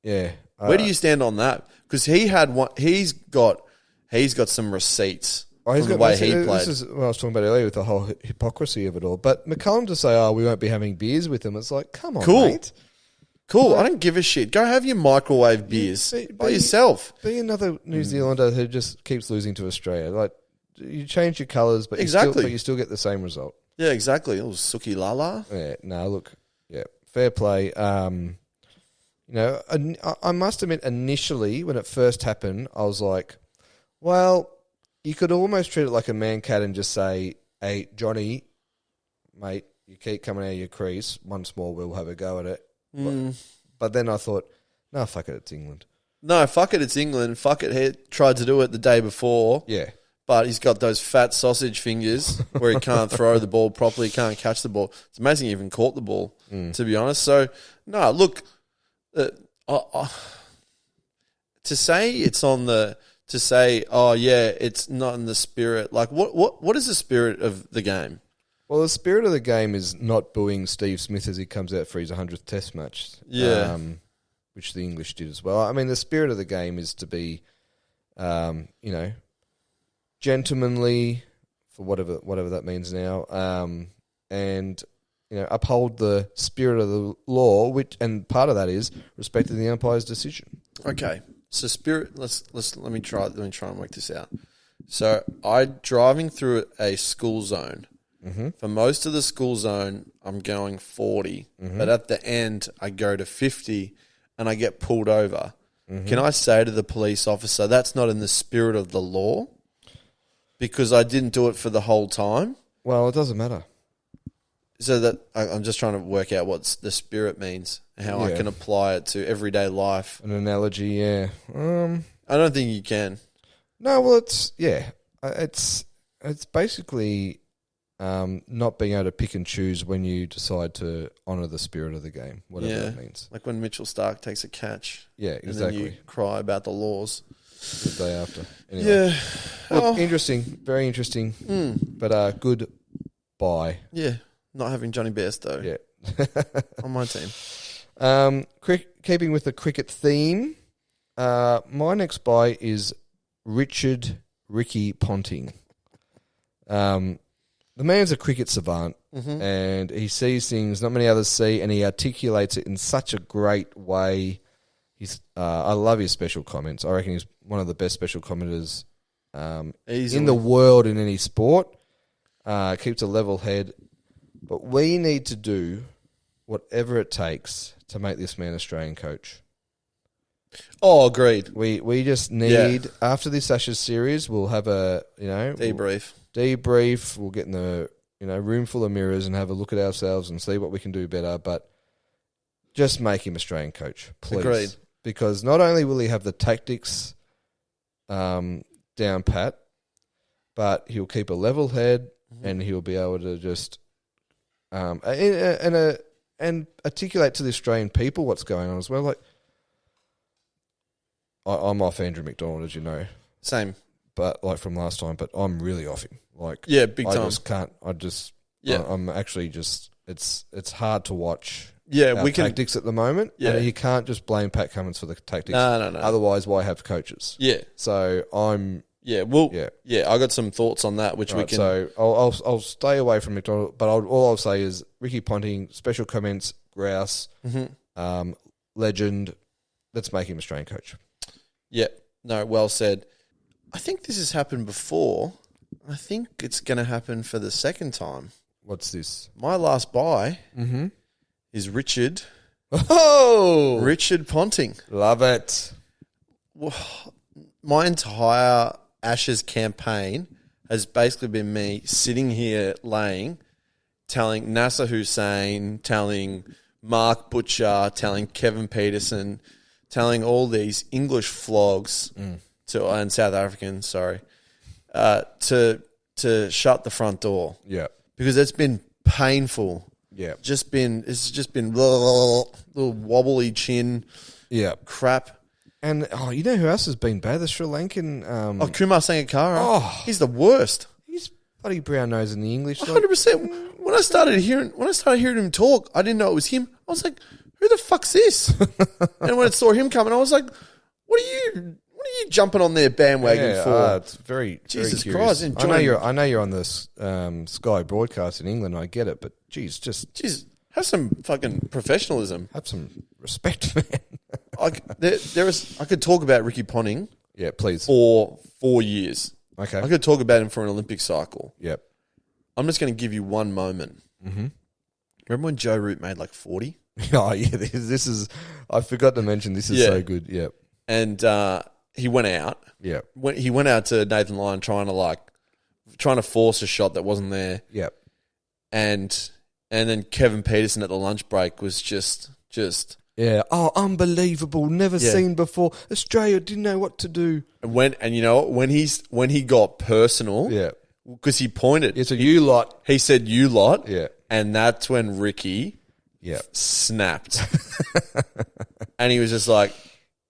Yeah, where do you stand on that? Because he had one. He's got some receipts. From the way he played. This is what I was talking about earlier with the whole hypocrisy of it all. But McCullum to say, we won't be having beers with him, it's like, come on, mate. Cool. I don't give a shit. Go have your microwave beers by yourself. Be another New Zealander who just keeps losing to Australia. Like, you change your colours, but you still get the same result. Yeah, exactly. It was Suki Lala. Yeah, no, look, fair play. I must admit, initially, when it first happened, I was like, well, you could almost treat it like a man cat and just say, hey, Johnny, mate, you keep coming out of your crease. Once more, we'll have a go at it. But then I thought, no, fuck it, it's England. No, fuck it, it's England. Fuck it, he tried to do it the day before. Yeah. But he's got those fat sausage fingers where he can't throw the ball properly, can't catch the ball. It's amazing he even caught the ball, to be honest. So, no, look, to say it's on the... To say, it's not in the spirit. Like, what is the spirit of the game? Well, the spirit of the game is not booing Steve Smith as he comes out for his 100th Test match. Yeah. Which the English did as well. I mean, the spirit of the game is to be, gentlemanly, for whatever that means now, and uphold the spirit of the law. And part of that is respecting the umpire's decision. Okay, so spirit. Let me try and work this out. So driving through a school zone. Mm-hmm. For most of the school zone, I'm going 40, but at the end, I go to 50, and I get pulled over. Mm-hmm. Can I say to the police officer, that's not in the spirit of the law? Because I didn't do it for the whole time? Well, it doesn't matter. So that I'm just trying to work out what the spirit means and how I can apply it to everyday life. An analogy, yeah. I don't think you can. No, well, it's basically not being able to pick and choose when you decide to honour the spirit of the game, whatever that means. Like when Mitchell Stark takes a catch. Yeah, exactly. And then you cry about the laws. The day after. Anyway. Yeah. Look, interesting. Very interesting. But good bye. Yeah. Not having Johnny Bairstow. Yeah. On my team. Keeping with the cricket theme, my next bye is Ricky Ponting. The man's a cricket savant, and he sees things not many others see, and he articulates it in such a great way. I love his special comments. I reckon he's one of the best special commenters in the world in any sport. Keeps a level head. But we need to do whatever it takes to make this man Australian coach. Oh, agreed. We just need, after this Ashes series, we'll have a, debrief. We'll get in the, room full of mirrors and have a look at ourselves and see what we can do better. But just make him Australian coach, please. Agreed. Because not only will he have the tactics down pat, but he'll keep a level head and he'll be able to just and articulate to the Australian people what's going on as well. Like, I'm off Andrew McDonald, as you know. Same. But from last time, but I'm really off him. Big time. I just can't. I'm actually just. It's hard to watch. Yeah, tactics at the moment. Yeah, and you can't just blame Pat Cummins for the tactics. No. Otherwise, why have coaches? Yeah. So I'm. Yeah, I got some thoughts on that, which we can. So I'll stay away from McDonald, but all I'll say is Ricky Ponting, special comments, grouse, legend. Let's make him Australian coach. Yeah, no, well said. I think this has happened before. I think it's going to happen for the second time. What's this? My last buy is Richard. Oh! Richard Ponting. Love it. My entire Ashes campaign has basically been me sitting here telling Nasser Hussain, telling Mark Butcher, telling Kevin Peterson, telling all these English flogs and South Africans, to shut the front door. Yeah. Because it's been painful. Yeah. It's just been little wobbly chin. Yeah. Crap. And, you know who else has been bad? The Sri Lankan... Kumar Sangakkara. He's the worst. He's bloody brown nose in the English. 100%. When I started hearing him talk, I didn't know it was him. I was like, who the fuck's this? And when I saw him coming, I was like, what are you jumping on their bandwagon for? It's very Jesus very Christ! I know you're on this Sky broadcast in England. I get it, but jeez, have some fucking professionalism. Have some respect, man. I could talk about Ricky Ponting. Yeah, please. For 4 years. Okay. I could talk about him for an Olympic cycle. Yep. I'm just going to give you one moment. Mm-hmm. Remember when Joe Root made 40? Oh yeah, this is. I forgot to mention this is so good. Yep. And he went out. Yeah. He went out to Nathan Lyon trying to force a shot that wasn't there. Yep. And then Kevin Peterson at the lunch break was just. Yeah. Oh, unbelievable! Never seen before. Australia didn't know what to do. And when he got personal. Yeah. Because he pointed. It's a you lot. He said you lot. Yeah. And that's when Ricky. Yeah. Snapped. And he was just like,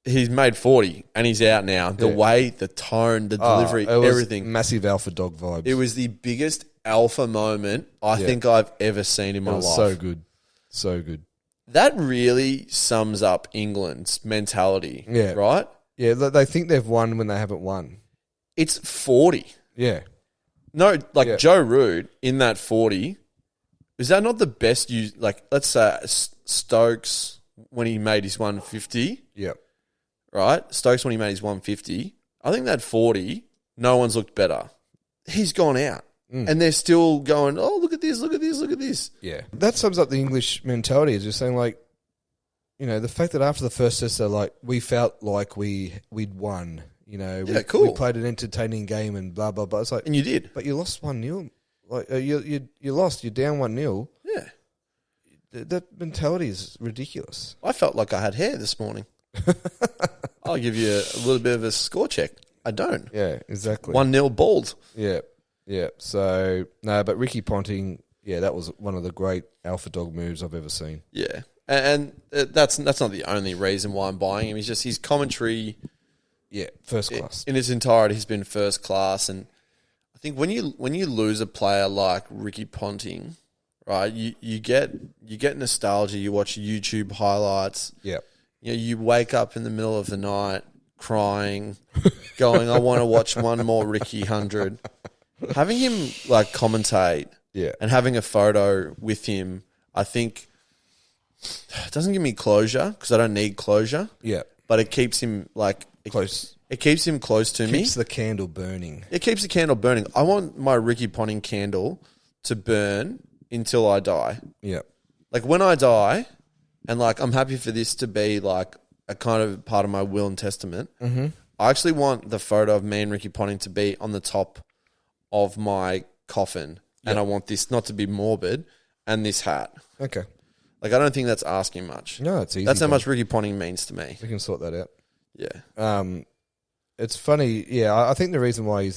he's made 40 and he's out now. The way, the tone, the delivery, everything. Massive alpha dog vibes. It was the biggest alpha moment I think I've ever seen in my life. So good. So good. That really sums up England's mentality, right? Yeah, they think they've won when they haven't won. It's 40. Yeah. No, Joe Root in that 40, is that not the best use? Like, let's say Stokes when he made his 150. Yep. Right? Stokes when he made his 150. I think that 40, no one's looked better. He's gone out. And they're still going, oh, look at this, look at this, look at this. Yeah. That sums up the English mentality, is just saying, like, you know, the fact that after the first test, they're like, we felt like we'd won. You know, we played an entertaining game and blah, blah, blah. It's like, and you did. But you lost 1-0. Like, you lost, you're down 1-0. Yeah. That mentality is ridiculous. I felt like I had hair this morning. I'll give you a little bit of a score check. I don't. Yeah, exactly. 1-0 bald. Yeah. Yeah, so, no, but Ricky Ponting, that was one of the great alpha dog moves I've ever seen. Yeah, and that's not the only reason why I'm buying him. He's just his commentary. Yeah, first class. In its entirety, has been first class. And I think when you lose a player like Ricky Ponting, right, you get nostalgia. You watch YouTube highlights. Yeah. You know, you wake up in the middle of the night crying, going, I want to watch one more Ricky 100. Having him like commentate and having a photo with him, I think it doesn't give me closure because I don't need closure. Yeah. But it keeps him like close. It keeps him close to me. Keeps the candle burning. It keeps the candle burning. I want my Ricky Ponting candle to burn until I die. Yeah. Like when I die, and like I'm happy for this to be like a kind of part of my will and testament. Mm-hmm. I actually want the photo of me and Ricky Ponting to be on the top of my coffin, and I want this not to be morbid, and this hat. Okay. Like I don't think that's asking much. No, it's easy. That's how much Ricky Ponting means to me. We can sort that out. Yeah. It's funny. Yeah, I think the reason why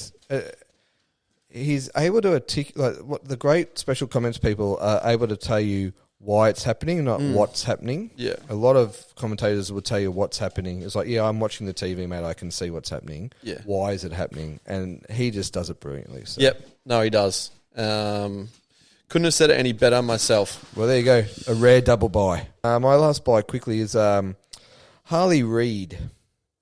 he's able to articulate what the great special comments people are able to tell you why it's happening, not what's happening. Yeah. A lot of commentators will tell you what's happening. It's like, I'm watching the TV, mate. I can see what's happening. Yeah. Why is it happening? And he just does it brilliantly. So. Yep. No, he does. Couldn't have said it any better myself. Well, there you go. A rare double buy. My last buy quickly is Harley Reid.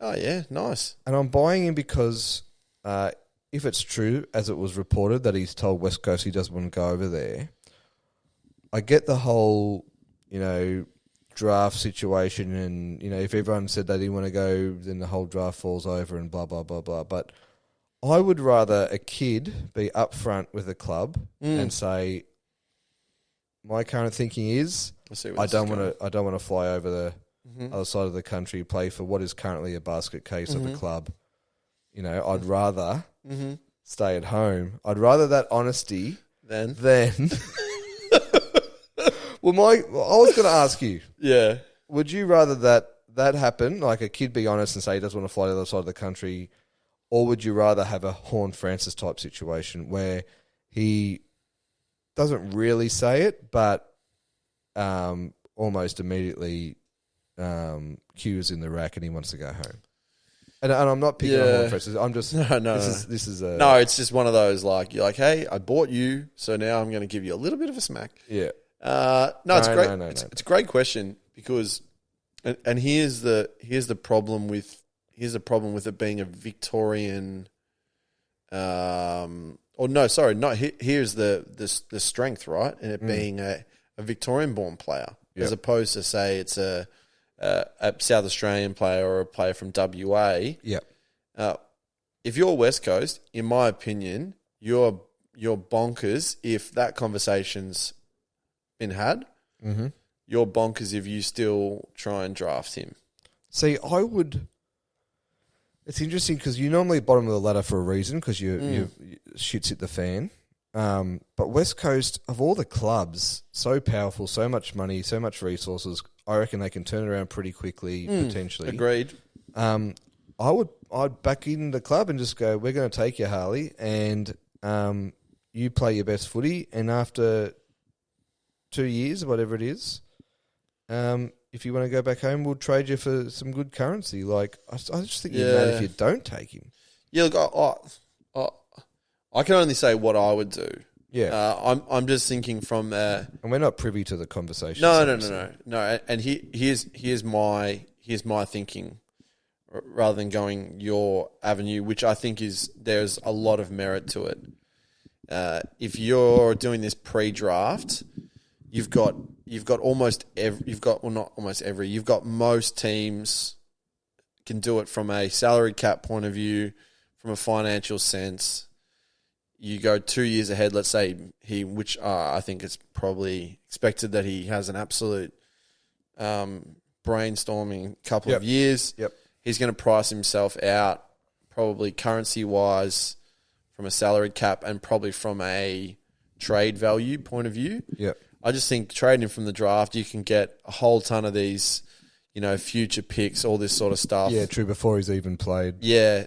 Oh, yeah. Nice. And I'm buying him because if it's true, as it was reported, that he's told West Coast he doesn't want to go over there, I get the whole, draft situation and, if everyone said they didn't want to go, then the whole draft falls over and blah, blah, blah, blah. But I would rather a kid be upfront with a club and say, my current thinking is I don't want to fly over the other side of the country, play for what is currently a basket case of a club. I'd rather stay at home. I'd rather that honesty than Well, I was going to ask you. Yeah. Would you rather that happen, like a kid be honest and say he doesn't want to fly to the other side of the country, or would you rather have a Horn Francis type situation where he doesn't really say it, but almost immediately cues in the rack and he wants to go home? And I'm not picking on Horn Francis. I'm just This is a no. It's just one of those like you're like, hey, I bought you, so now I'm going to give you a little bit of a smack. Yeah. It's great. It's a great question because, and here's the problem with it being a Victorian, here's the strength, right, and it being a Victorian-born player as opposed to say it's a South Australian player or a player from WA. Yeah. If you're West Coast, in my opinion, you're bonkers if that conversation's been had. Mm-hmm. You're bonkers if you still try and draft him. See, I would. It's interesting because you're normally bottom of the ladder for a reason because you shit's hit the fan. But West Coast, of all the clubs, so powerful, so much money, so much resources. I reckon they can turn it around pretty quickly, potentially. Agreed. I'd back in the club and just go, we're going to take you, Harley, and you play your best footy, and after 2 years, whatever it is, if you want to go back home, we'll trade you for some good currency. Like, I just think you're mad if you don't take him. Yeah, look, I can only say what I would do. I'm just thinking from and we're not privy to the conversation. No. And here's my thinking, rather than going your avenue, which I think there's a lot of merit to it. If you're doing this pre-draft, you've got most teams can do it from a salary cap point of view, from a financial sense. You go 2 years ahead, let's say which I think it's probably expected that he has an absolute brainstorming couple of years. Yep. He's going to price himself out, probably currency-wise, from a salary cap, and probably from a trade value point of view. Yep. I just think trading him from the draft, you can get a whole ton of these, future picks, all this sort of stuff. Yeah, true, before he's even played. Yeah.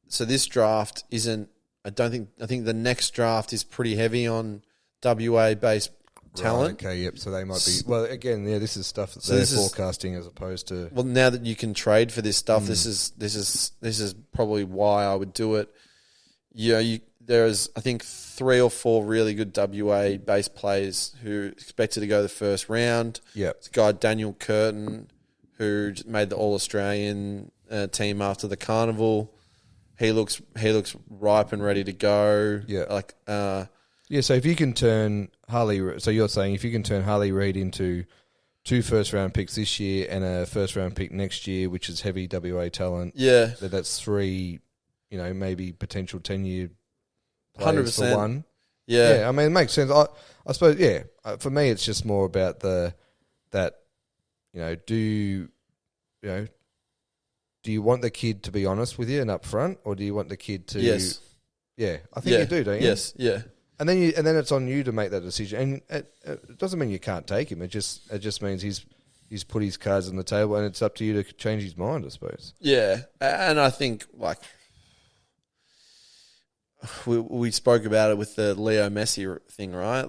So this draft isn't, I think the next draft is pretty heavy on WA-based talent. Right, okay, yep. So they might be, well, again, this is stuff that they're forecasting as opposed to. Well, now that you can trade for this stuff, this is probably why I would do it. There's, I think, 3 or 4 really good WA-based players who expected to go the first round. Yeah. It's a guy, Daniel Curtin, who made the All-Australian team after the Carnival. He looks ripe and ready to go. Yeah. So if you can turn Harley, so you're saying if you can turn Harley Reid into 2 first-round picks this year and a first-round pick next year, which is heavy WA talent. Yeah. That's 3, maybe potential 10-year 100% for one. Yeah. I mean, it makes sense. I suppose, for me, it's just more about do you want the kid to be honest with you and upfront, or do you want the kid to? Yes. Yeah, I think you do, don't you? Yes. Yeah. And then it's on you to make that decision. And it doesn't mean you can't take him. It just means he's put his cards on the table, and it's up to you to change his mind, I suppose. Yeah, and I think we spoke about it with the Leo Messi thing, right?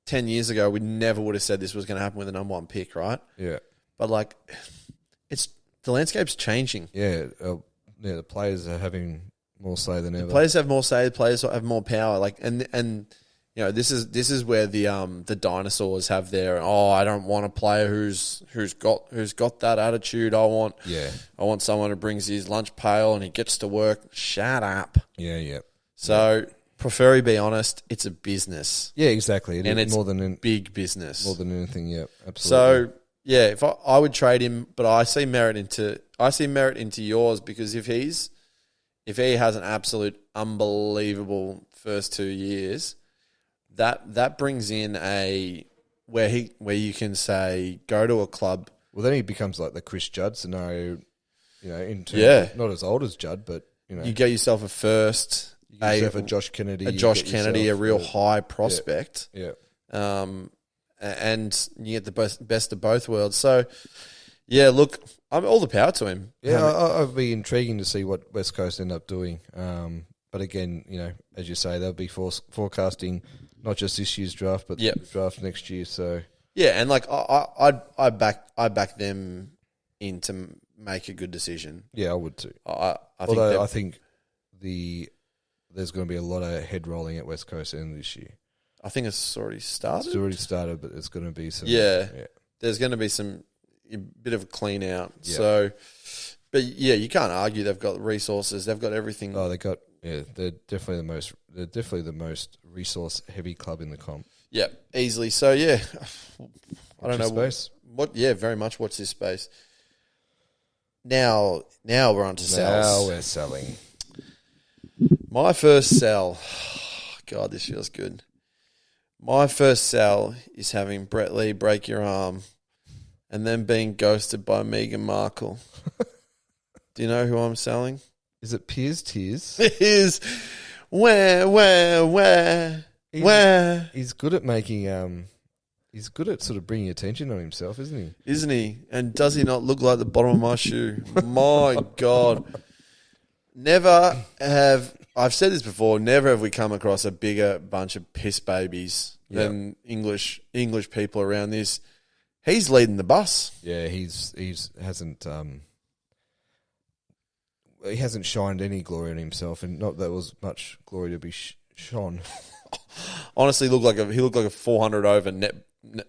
10 years ago, we never would have said this was going to happen with the number 1 pick, right? Yeah. But the landscape's changing. Yeah, the players are having more say than ever. The players have more say. The players have more power. This is where the dinosaurs have their. Oh, I don't want a player who's got that attitude. I want someone who brings his lunch pail and he gets to work. Shut up. Yeah. So prefer be honest. It's a business. Yeah, exactly. It's more than big business. More than anything. Yeah, absolutely. So yeah, if I would trade him, but I see merit into yours, because if he has an absolute unbelievable first 2 years, that brings in where you can say go to a club. Well, then he becomes like the Chris Judd scenario, in terms of not as old as Judd, but you get yourself a first, a Josh Kennedy, a real high prospect. Yeah. And you get the best of both worlds. So, yeah, look, I'm all the power to him. Yeah, I'll be intriguing to see what West Coast end up doing. But again, as you say, they'll be forecasting not just this year's draft, but the draft next year. So yeah, and I back them in to make a good decision. Yeah, I would too. I think there's going to be a lot of head rolling at West Coast end this year. I think it's already started. It's already started, but it's going to be some. Yeah. There's going to be a bit of a clean out. Yeah. So, but yeah, you can't argue they've got resources. They've got everything. Oh, they're definitely the most resource heavy club in the comp. Yeah, easily. So yeah, I don't know space. What. Yeah, very much. Watch this space. Now we're on to sells. Now we're selling. My first sell. God, this feels good. My first sell is having Brett Lee break your arm and then being ghosted by Meghan Markle. Do you know who I'm selling? Is it Piers Tears? It is. Where? He's good at making. He's good at sort of bringing attention on himself, isn't he? Isn't he? And does he not look like the bottom of my shoe? My God. I've said this before, never have we come across a bigger bunch of piss babies than English people around this. He's leading the bus. Yeah, he hasn't shined any glory on himself, and not that there was much glory to be Sean. Honestly, he looked like a 400 over net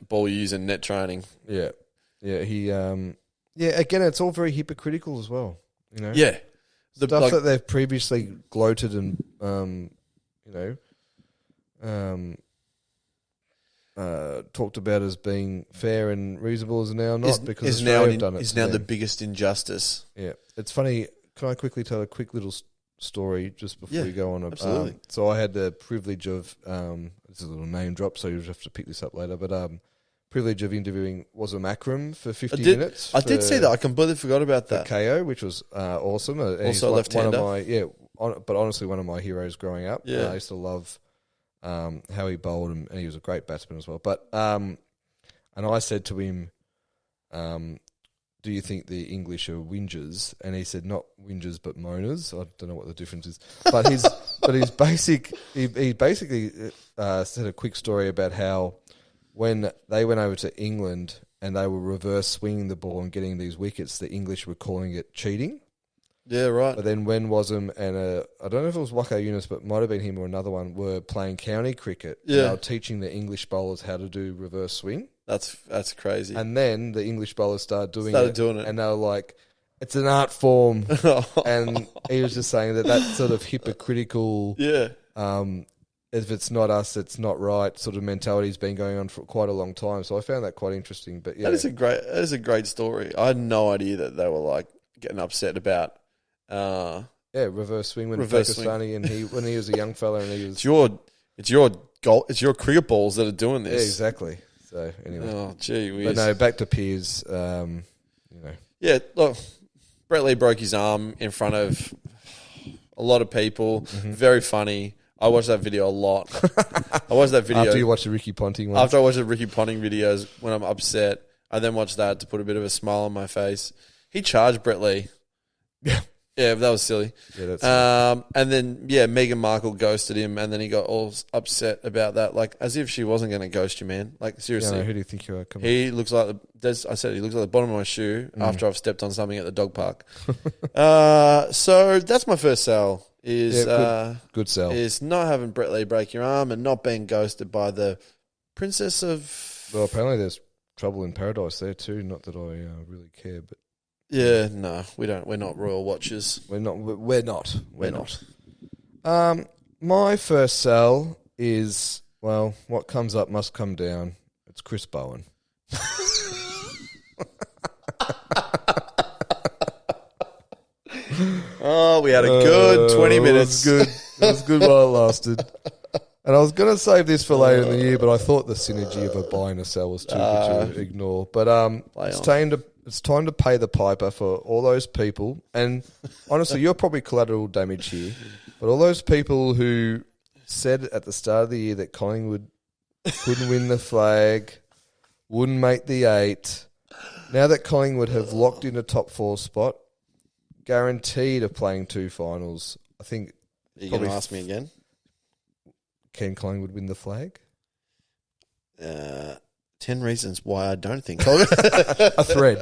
ball using net training. Yeah. He. Again, it's all very hypocritical as well. You know. Yeah. Stuff that they've previously gloated and talked about as being fair and reasonable is now not because Australia have done it. Is now the biggest injustice. Yeah, it's funny. Can I quickly tell a quick little story just before we go on? Absolutely. So I had the privilege of this is a little name drop, so you'll have to pick this up later. But privilege of interviewing Wasm Akram for 50 minutes. I did see that. I completely forgot about that. KO, which was awesome. Also left-hander. But honestly, one of my heroes growing up. Yeah. I used to love how he bowled, and he was a great batsman as well. But and I said to him, do you think the English are whingers? And he said, not whingers, but moaners. I don't know what the difference is. But he basically said a quick story about how when they went over to England and they were reverse swinging the ball and getting these wickets, the English were calling it cheating. Yeah, right. But then when Wasm and I don't know if it was Wako Yunus, but it might have been him or another one, were playing county cricket. Yeah. They were teaching the English bowlers how to do reverse swing. That's crazy. And then the English bowlers started doing it. And they were like, it's an art form. And he was just saying that sort of hypocritical, if it's not us, it's not right sort of mentality has been going on for quite a long time. So I found that quite interesting. But yeah. That is a great story. I had no idea that they were like getting upset about reverse swing when Pakistani and when he was a young fella and he was it's your cricket balls that are doing this. Yeah, exactly. So anyway. Oh gee whiz. But no, back to Piers, Yeah, look, Brett Lee broke his arm in front of a lot of people. Mm-hmm. Very funny. I watched that video a lot. I watched that video after you watched the Ricky Ponting one. After I watched the Ricky Ponting videos when I'm upset, I then watched that to put a bit of a smile on my face. He charged Brett Lee. Yeah. Yeah, that was silly. Yeah, that's and then, Meghan Markle ghosted him, and then he got all upset about that, like, as if she wasn't going to ghost you, man. Like, seriously. Who do you think you are? He looks like he looks like the bottom of my shoe after I've stepped on something at the dog park. So that's my first sell. Good sell. Is not having Brett Lee break your arm and not being ghosted by the princess of... Well, apparently there's trouble in paradise there too. Not that I really care, but... Yeah, no, we don't. We're not royal watchers. We're not. My first sell is, well, what comes up must come down. It's Chris Bowen. Oh, we had a good 20 minutes. It was good while it lasted. And I was going to save this for later in the year, but I thought the synergy of a buy and a sell was too good to ignore. But it's time to pay the piper for all those people. And honestly, you're probably collateral damage here. But all those people who said at the start of the year that Collingwood couldn't win the flag, wouldn't make the 8. Now that Collingwood have locked in a top 4 spot, guaranteed of playing 2 finals, I think... Are you going to ask me again? Can Collingwood win the flag? 10 reasons why I don't think a thread.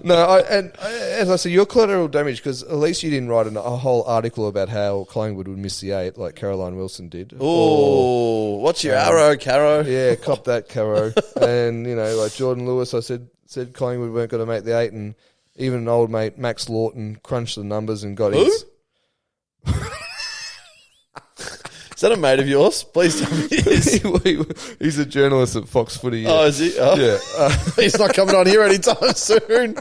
No, as I said, you're collateral damage because at least you didn't write a whole article about how Collingwood would miss the 8 like Caroline Wilson did. Oh, what's your arrow, Caro? Yeah, cop that, Caro. And, like Jordan Lewis, I said Collingwood weren't going to make the 8 and even an old mate, Max Lawton, crunched the numbers and got his... Is that a mate of yours? Please tell me he is. He's a journalist at Fox Footy. Yeah. Oh, is he? Oh. Yeah. He's not coming on here anytime soon.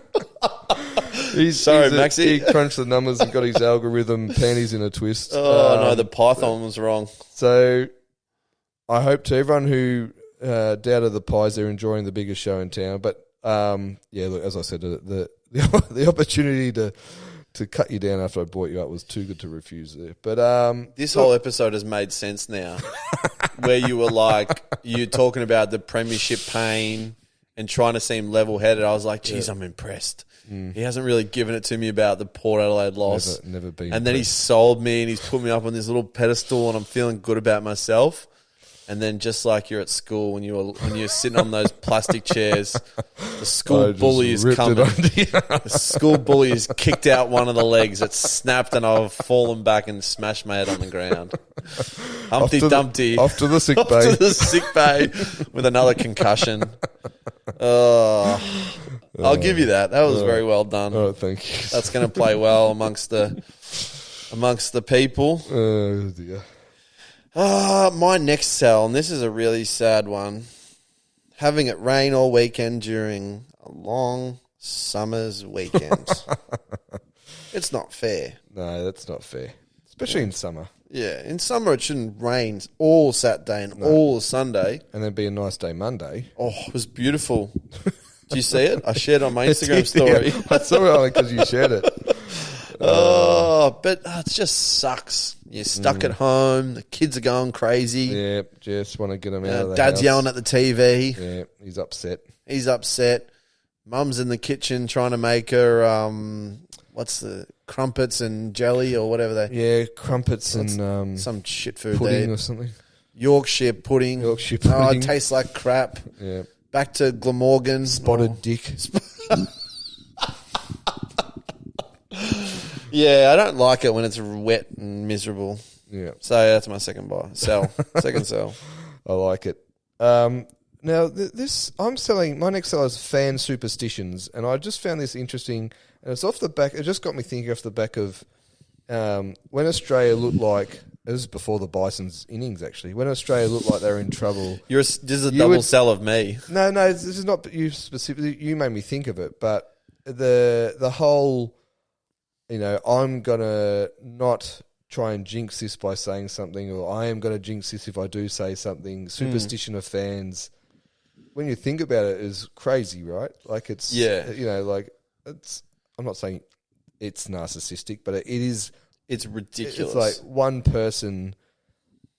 Sorry, Maxie. He crunched the numbers and got his algorithm panties in a twist. Oh, no, the Python was wrong. So I hope to everyone who doubted the Pies, they're enjoying the biggest show in town. But, look, as I said, the opportunity to cut you down after I brought you up was too good to refuse there. But this whole episode has made sense now. Where you were like, you're talking about the premiership pain and trying to seem level-headed. I was like, geez, I'm impressed. He hasn't really given it to me about the Port Adelaide loss. Never been. And then he sold me and he's put me up on this little pedestal and I'm feeling good about myself. And then just like you're at school when you're sitting on those plastic chairs The school bully is coming. The school bully has kicked out one of the legs. It snapped, and I've fallen back and smashed my head on the ground. Humpty Dumpty. Off to the sick bay. Off to the sick bay with another concussion. I'll give you that. That was very well done. Oh, thank you. That's going to play well amongst the people. Oh, dear. My next sell, and this is a really sad one. Having it rain all weekend during a long summer's weekend. It's not fair. No, that's not fair. Especially in summer. Yeah, in summer it shouldn't rain all Saturday and all Sunday. And then be a nice day Monday. Oh, it was beautiful. Do you see it? I shared it on my Instagram story. Yeah, I saw it only because you shared it. But it just sucks. You're stuck at home. The kids are going crazy. Yeah, just want to get them out of the Dad's house. yelling at the TV. Yeah, he's upset. He's upset. Mum's in the kitchen trying to make her, what's the crumpets and jelly or whatever they. Yeah, crumpets and some shit food. pudding or something. Yorkshire pudding. Oh, it tastes like crap. Yeah. Back to Glamorgan. Spotted dick. Yeah, I don't like it when it's wet and miserable. Yeah. So that's my second buy. Second sell. I like it. Now, I'm selling, my next sell is fan superstitions, and I just found this interesting, and it's off the back, it just got me thinking off the back of when Australia looked like, it was before the Bison's innings actually, when Australia looked like they were in trouble. This is a double sell of me. No, this is not you specifically, you made me think of it, but the whole, I'm going to not try and jinx this by saying something, or I am going to jinx this if I do say something. Superstition of fans, when you think about it, is crazy, right? Like it's, I'm not saying it's narcissistic, but it is. It's ridiculous. It's like one person,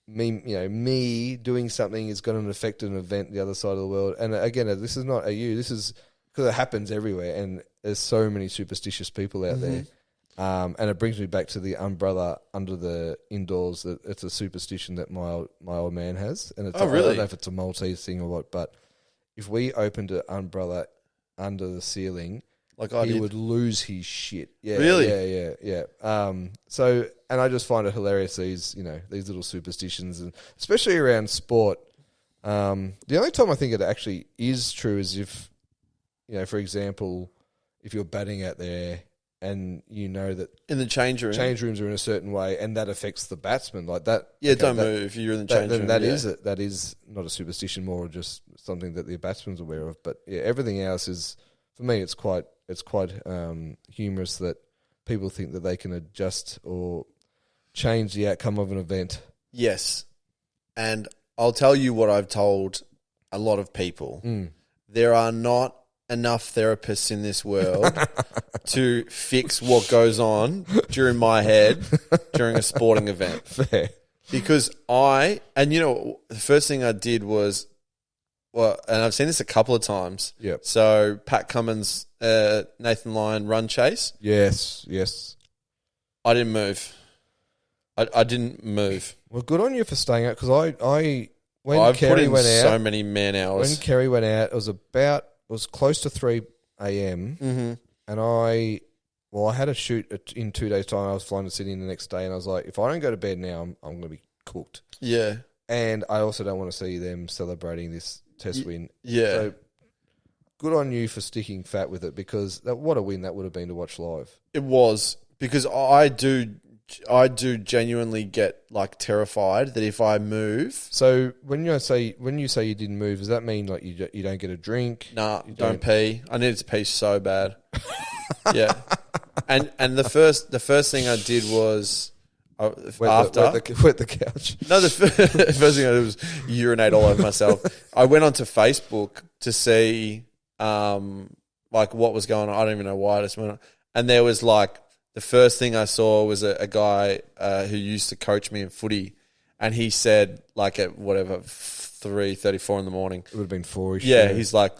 me doing something is going to affect an event the other side of the world. And again, this is not a you. This is because it happens everywhere, and there's so many superstitious people out there. And it brings me back to the umbrella under the indoors. That it's a superstition that my old man has, and it's really? I don't know if it's a Maltese thing or what, but if we opened an umbrella under the ceiling, he would lose his shit. Yeah, really? Yeah. So, and I just find it hilarious these little superstitions, and especially around sport. The only time I think it actually is true is if, for example, if you're batting out there. And that in the change rooms are in a certain way, and that affects the batsman like that. Yeah, don't move if you're in the change room. That is not a superstition, more just something that the batsman's aware of. But yeah, everything else is, for me, it's quite humorous that people think that they can adjust or change the outcome of an event. Yes, and I'll tell you what I've told a lot of people. There are not enough therapists in this world to fix what goes on during my head during a sporting event. Fair. Because the first thing I did was, and I've seen this a couple of times. Yep. So Pat Cummins, Nathan Lyon run chase. Yes. I didn't move. I didn't move. Well, good on you for staying out, because I've put in so many man hours. When Kerry went out, it was close to 3 a.m. And I had a shoot in 2 days' time. I was flying to Sydney the next day, and I was like, if I don't go to bed now, I'm going to be cooked. Yeah. And I also don't want to see them celebrating this test win. Yeah. So good on you for sticking fat with it, because what a win that would have been to watch live. It was, because I do genuinely get terrified that if I move. So when you say you didn't move, does that mean you don't get a drink? Nah, don't pee. I needed to pee so bad. Yeah, and the first thing I did was wet the couch. No, the first thing I did was urinate all over myself. I went onto Facebook to see what was going on. I don't even know why I just went on, and there was the first thing I saw was a guy who used to coach me in footy, and he said at 3:34 in the morning. It would have been 4-ish. Yeah, he's like,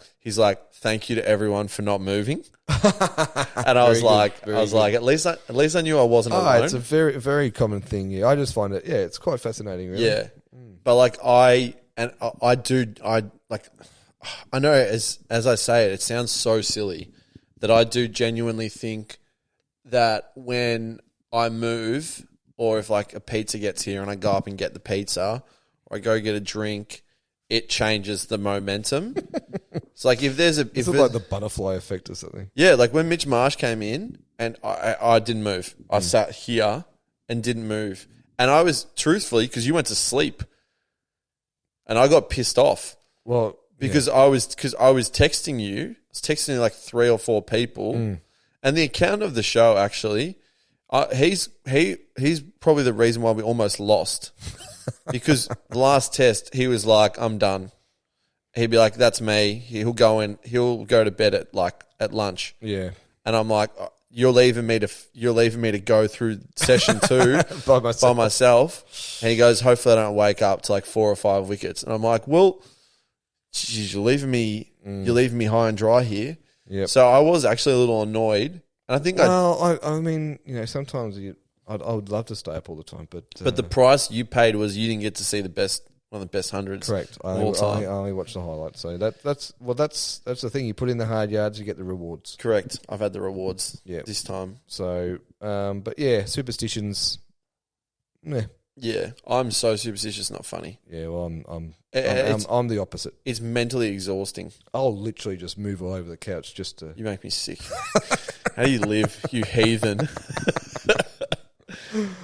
thank you to everyone for not moving. And I was like, at least I knew I wasn't alone. It's a very, very common thing. Yeah, I just find it. Yeah, it's quite fascinating. Really. Yeah, but I I know as I say it sounds so silly that I do genuinely think that when I move, or if like a pizza gets here and I go up and get the pizza, or I go get a drink, it changes the momentum. It's like if there's a... It's like the butterfly effect or something. Yeah, like when Mitch Marsh came in and I didn't move. I sat here and didn't move. And I was, truthfully, because you went to sleep and I got pissed off. Well... Because I was texting you. I was texting like 3 or 4 people. And the account of the show, actually, he's probably the reason why we almost lost. Because the last test, he was like, I'm done. He'd be like, that's me. He'll go to bed at lunch. Yeah. And I'm like, you're leaving me to go through session 2 by myself. And he goes, hopefully I don't wake up to like 4 or 5 wickets. And I'm like, well, geez, you're leaving me high and dry here. Yep. So I was actually a little annoyed. And I think I mean, sometimes I would love to stay up all the time, but the price you paid was you didn't get to see one of the best hundreds. Correct. I only watched the highlights. So that's the thing. You put in the hard yards, you get the rewards. Correct. I've had the rewards this time. So, but yeah, superstitions. Meh. Yeah, I'm so superstitious, not funny. Yeah, well, I'm the opposite. It's mentally exhausting. I'll literally just move all over the couch just to... You make me sick. How do you live, you heathen?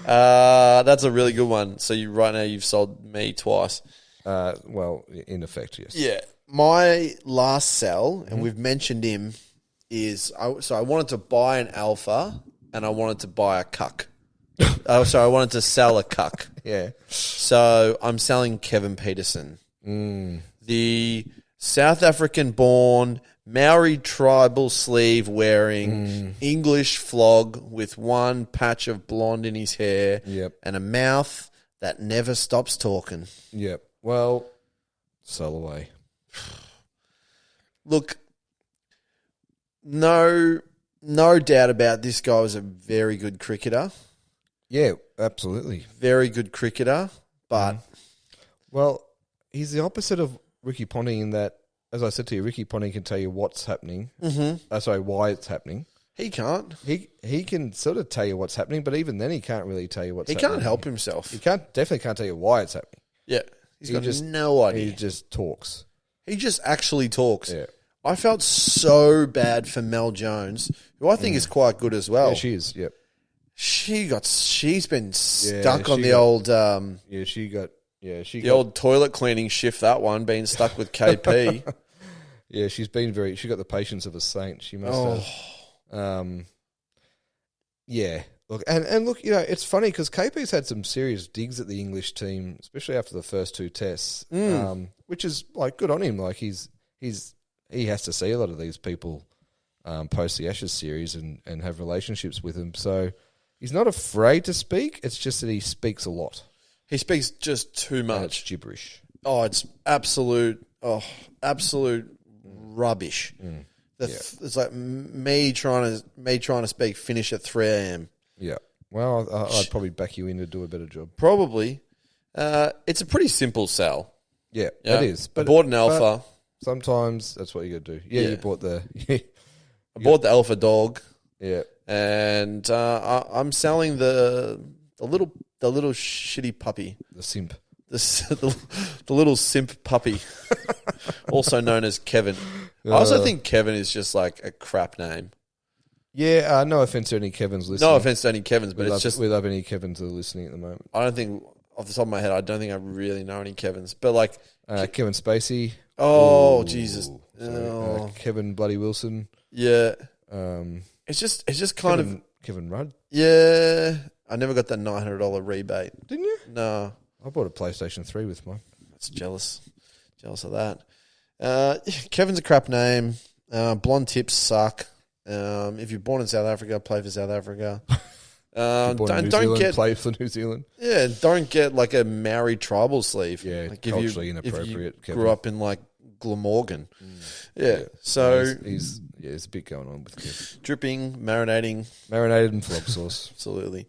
That's a really good one. So right now you've sold me twice. Well, in effect, yes. Yeah. My last sell, and we've mentioned him, is I wanted to buy an alpha and I wanted to buy a cuck. I wanted to sell a cuck. Yeah. So I'm selling Kevin Peterson. The South African-born, Maori tribal sleeve wearing, English flog with one patch of blonde in his hair and a mouth that never stops talking. Yep. Well, sell away. Look, no doubt about this guy was a very good cricketer. Yeah, absolutely. Very good cricketer, but... Well, he's the opposite of Ricky Ponting in that, as I said to you, Ricky Ponting can tell you what's happening. Why it's happening. He can't. He can sort of tell you what's happening, but even then he can't really tell you what's happening. He can't help himself. He definitely can't tell you why it's happening. Yeah. He's got no idea. He just talks. He just actually talks. Yeah. I felt so bad for Mel Jones, who I think is quite good as well. Yeah, she is, yep. She's been stuck on the old... the old toilet cleaning shift, that one, being stuck with KP. Yeah, she got the patience of a saint. She must have. Yeah. Look, and look, it's funny because KP's had some serious digs at the English team, especially after the first 2 tests, which is like good on him. Like he has to see a lot of these people post the Ashes series and have relationships with them. So he's not afraid to speak. It's just that he speaks a lot. He speaks just too much. And it's gibberish. Oh, it's absolute rubbish. It's like me trying to speak Finnish at 3 a.m. Yeah. Well, I'd probably back you in to do a better job. Probably. It's a pretty simple sell. Yeah, it is. But I bought an alpha. Sometimes that's what you got to do. Yeah, you bought the... I bought the alpha dog. Yeah. And I'm selling the little shitty puppy. The simp. The little simp puppy, also known as Kevin. I also think Kevin is just like a crap name. Yeah, no offense to any Kevins listening. No offense to any Kevins, but we love any Kevins that are listening at the moment. I don't think, off the top of my head, I don't think I really know any Kevins. But like Kevin Spacey. Oh, Jesus. Sorry, Kevin Bloody Wilson. Yeah. It's just kind of Kevin Rudd. Yeah. I never got that $900 rebate. Didn't you? No. I bought a PlayStation 3 with mine. That's jealous. Jealous of that. Kevin's a crap name. Blonde tips suck. If you're born in South Africa, play for South Africa. Play for New Zealand. Yeah, don't get like a Maori tribal sleeve. Yeah, like culturally inappropriate. If you grew up in like Glamorgan. Yeah. So he's there's a bit going on with Kevin. Dripping, marinating. Marinated in flog sauce. Absolutely.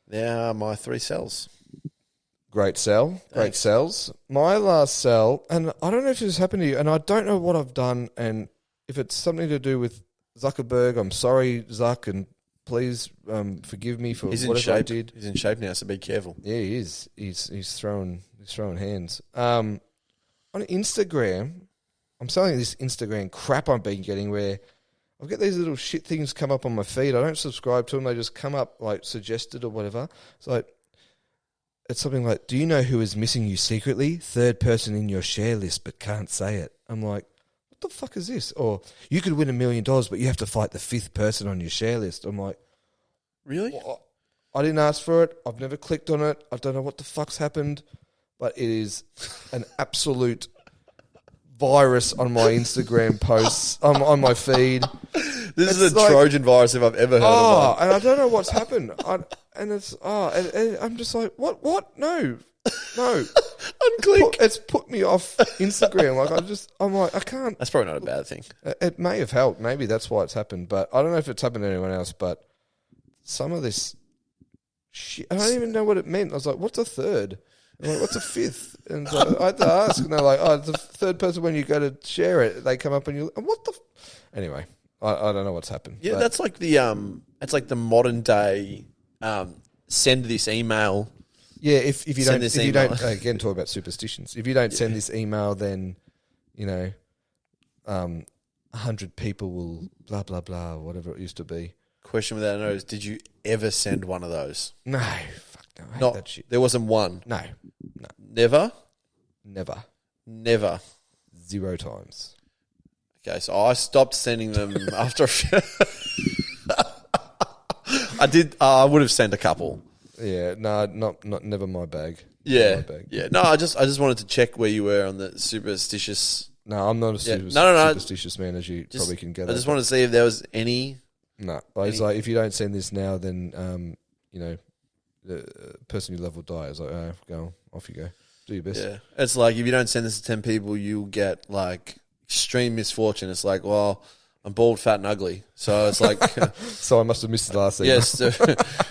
They are my 3 sells. great sell. Great Thanks. sells. My last sell, and I don't know if this happened to you, and I don't know what I've done, and if it's something to do with Zuckerberg, I'm sorry, Zuck, and please forgive me for whatever I did. He's in shape now, so be careful. Yeah, he is. He's throwing hands. On Instagram, I'm selling this Instagram crap I've been getting where I get these little shit things come up on my feed. I don't subscribe to them. They just come up like suggested or whatever. It's something like, do you know who is missing you secretly? Third person in your share list but can't say it. I'm like, what the fuck is this? Or you could win $1 million but you have to fight the 5th person on your share list. I'm like, really? what? I didn't ask for it. I've never clicked on it. I don't know what the fuck's happened, but it is an absolute virus on my Instagram posts, on my feed. This is a Trojan virus if I've ever heard of one. And I don't know what's happened. I'm just like, what? No. Unclick. It's put me off Instagram. I'm like, I can't. That's probably not a bad thing. It may have helped. Maybe that's why it's happened. But I don't know if it's happened to anyone else. But some of this shit, I don't even know what it meant. I was like, what's a third? I'm like, what's a 5th? And so I had to ask. And they're like, oh, it's a third person when you go to share it. They come up and you, what the? Anyway, I don't know what's happened. Yeah, that's like the modern day send this email. Yeah, if you Send don't again talk about superstitions. If you don't send this email, then 100 people will blah blah blah, whatever it used to be. Question without a notice: did you ever send one of those? No, fuck no. I hate that shit. There wasn't one. No, Never. Never. 0 times. Okay, so I stopped sending them after. I did. I would have sent a couple. Yeah, no, not never my bag. Yeah, my bag. yeah. No, I just wanted to check where you were on the superstitious. No, I'm not a No. superstitious man, as you probably can gather. I just wanted to see if there was any. No, it's like if you don't send this now, then the person you love will die. It's like, oh, go off you go, do your best. Yeah, it's like if you don't send this to 10 people, you'll get like extreme misfortune. It's like, well, I'm bald, fat, and ugly. So it's like, so I must have missed the last email. yes.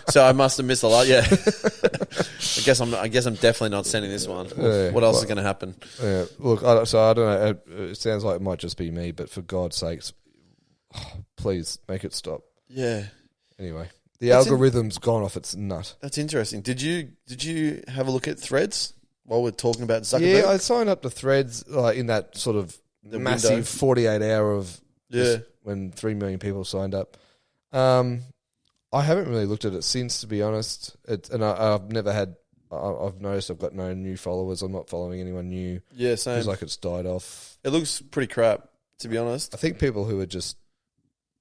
So I must have missed a lot. Yeah. I guess I'm definitely not sending this one. Yeah, what else is going to happen? Yeah, look, I don't know. It sounds like it might just be me, but for God's sakes, please make it stop. Yeah. Anyway, the algorithm's gone off its nut. That's interesting. Did you have a look at Threads while we're talking about Zuckerberg? Yeah, I signed up to Threads in that sort of massive 48-hour of when 3 million people signed up. I haven't really looked at it since, to be honest. I've never had. I've noticed I've got no new followers. I'm not following anyone new. Yeah, same. Feels like it's died off. It looks pretty crap, to be honest. I think people who are just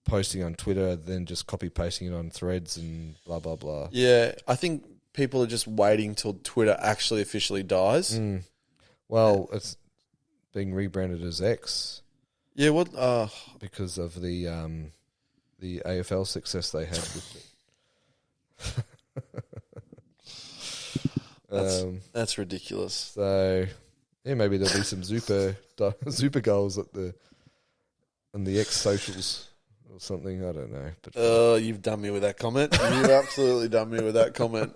posting on Twitter, then just copy pasting it on Threads and blah blah blah. Yeah, I think people are just waiting till Twitter actually officially dies. Well, it's being rebranded as X. Yeah, what? Because of the AFL success they had with it. That's ridiculous. So yeah, maybe there'll be some super goals on the X socials or something. I don't know. But you've done me with that comment. You've absolutely done me with that comment.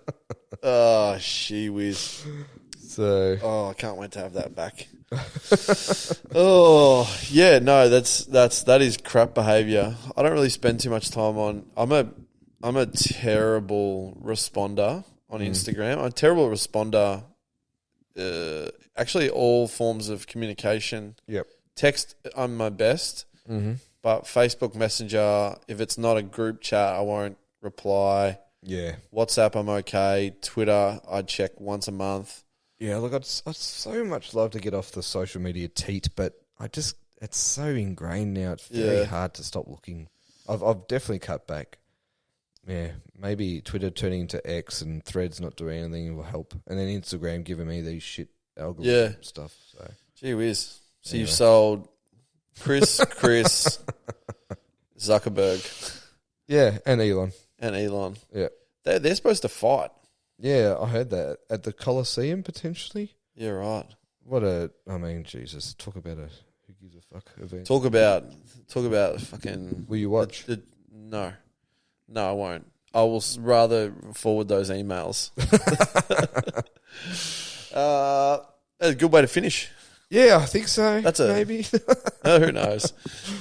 Oh, she whiz. So I can't wait to have that back. Oh yeah, no, that is crap behavior. I don't really spend too much time on. I'm a terrible responder on Instagram. I'm a terrible responder. Actually, all forms of communication. Yep. Text, I'm my best. Mm-hmm. But Facebook Messenger, if it's not a group chat, I won't reply. Yeah. WhatsApp, I'm okay. Twitter, I check once a month. Yeah, look, I'd so much love to get off the social media teat, but it's so ingrained now. It's very hard to stop looking. I've definitely cut back. Yeah, maybe Twitter turning into X and Threads not doing anything will help, and then Instagram giving me these shit algorithm stuff. So, gee whiz. So anyway. You've sold Chris, Zuckerberg, yeah, and Elon. Yeah, they're supposed to fight. Yeah, I heard that at the Coliseum potentially. Yeah, right. Jesus, talk about a who gives a fuck event. Talk about fucking. Will you watch? No, I won't. I will rather forward those emails. A good way to finish. Yeah, I think so. Maybe. Who knows?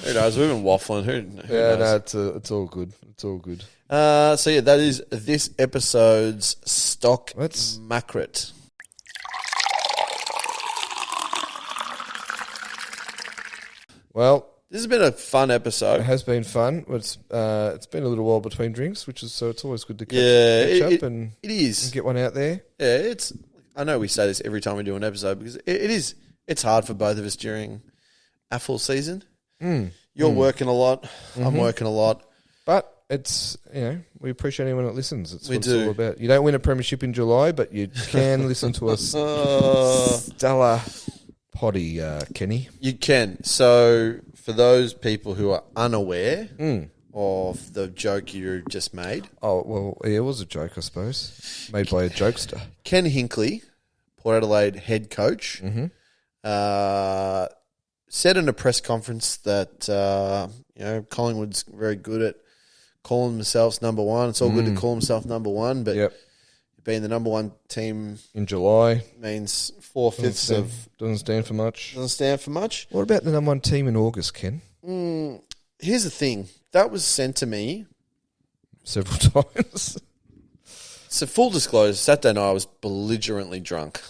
Who knows? We've been waffling. Who knows? No, it's all good. It's all good. So yeah, that is this episode's stock macret. Well, this has been a fun episode. It has been fun. It's been a little while between drinks, so it's always good to catch up and it is and get one out there. Yeah, I know we say this every time we do an episode because it's hard for both of us during our full season. You're working a lot. I'm working a lot. But it's, we appreciate anyone that listens. It's what it's all about. You don't win a premiership in July, but you can listen to us. Stellar potty, Kenny. You can. So for those people who are unaware of the joke you just made. Oh, well, it was a joke, I suppose. Made by a jokester. Ken Hinkley, Port Adelaide head coach, said in a press conference that Collingwood's very good at calling themselves number one. It's all good to call himself number one, but being the number one team in July means 4/5 of doesn't stand for much. Doesn't stand for much. What about the number one team in August, Ken? Here's the thing. That was sent to me several times. So full disclosure, Saturday night I was belligerently drunk.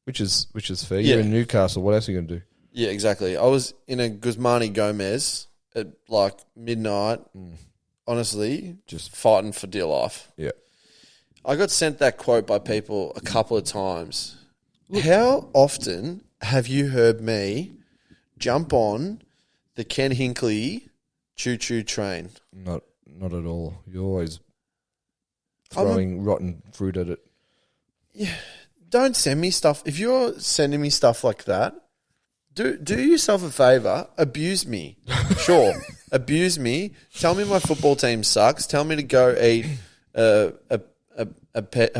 Which is fair. You're in Newcastle. What else are you going to do? Yeah, exactly. I was in a Guzmani Gomez at like midnight, honestly, just fighting for dear life. Yeah. I got sent that quote by people a couple of times. How often have you heard me jump on the Ken Hinkley choo-choo train? Not at all. You're always throwing rotten fruit at it. Yeah. Don't send me stuff. If you're sending me stuff like that, do yourself a favour. Abuse me. Sure. Abuse me. Tell me my football team sucks. Tell me to go eat a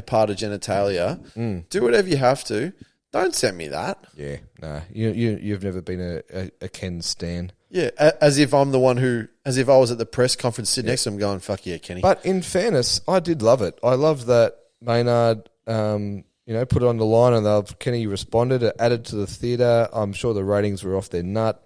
part of genitalia. Do whatever you have to. Don't send me that. Yeah. Nah. You've never been a Ken stan. Yeah. As if I'm the one as if I was at the press conference sitting next to him going, fuck yeah, Kenny. But in fairness, I did love it. I loved that Maynard, put it on the line and Kenny responded. It added to the theatre. I'm sure the ratings were off their nut.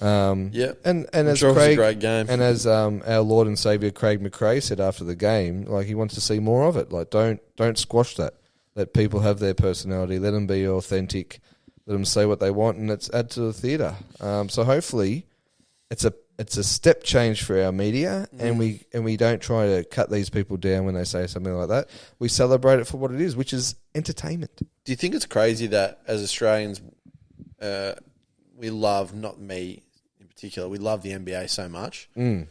Yeah. And I'm as sure Craig, it was a great game. And as our Lord and Saviour Craig McRae said after the game, like he wants to see more of it. Like don't squash that. Let people have their personality. Let them be authentic. Let them say what they want, and let's add to the theatre. So hopefully, it's a step change for our media, and we don't try to cut these people down when they say something like that. We celebrate it for what it is, which is entertainment. Do you think it's crazy that as Australians, we love, not me in particular, we love the NBA so much, and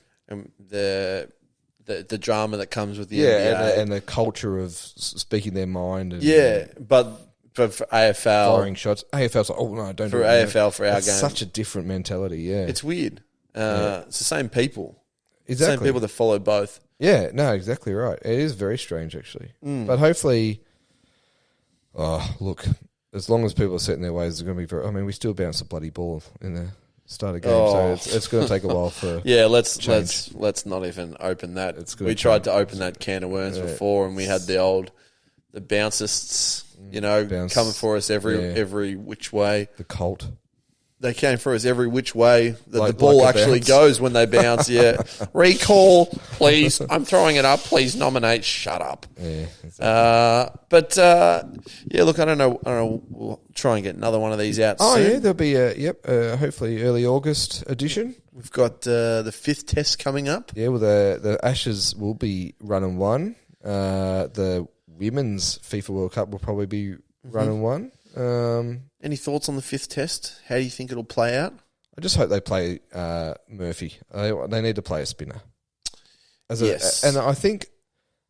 the drama that comes with the NBA and the culture of speaking their mind. And, but for AFL, firing shots, AFL's like, oh no, don't for do it. AFL for our It's game. such a different mentality. Yeah, it's weird. It's the same people. Exactly. Same people that follow both. Yeah, no, exactly right. It is very strange, actually. But hopefully, look, as long as people are set in their ways, they're going to be very... I mean, we still bounce the bloody ball in the start of game, so it's going to take a while for let's not even open that. We tried to open that can of worms before, and we had the bouncists, coming for us every which way. The cult. They came for us every which way that the ball actually goes when they bounce. Yeah. Recall, please. I'm throwing it up. Please nominate. Shut up. Yeah. Exactly. Look, I don't know. We'll try and get another one of these out soon. Oh, yeah. There'll be hopefully early August edition. We've got the 5th test coming up. Yeah, well, the Ashes will be running one. The Women's FIFA World Cup will probably be running one. Any thoughts on the 5th test? How do you think it'll play out? I just hope they play Murphy. They need to play a spinner. And I think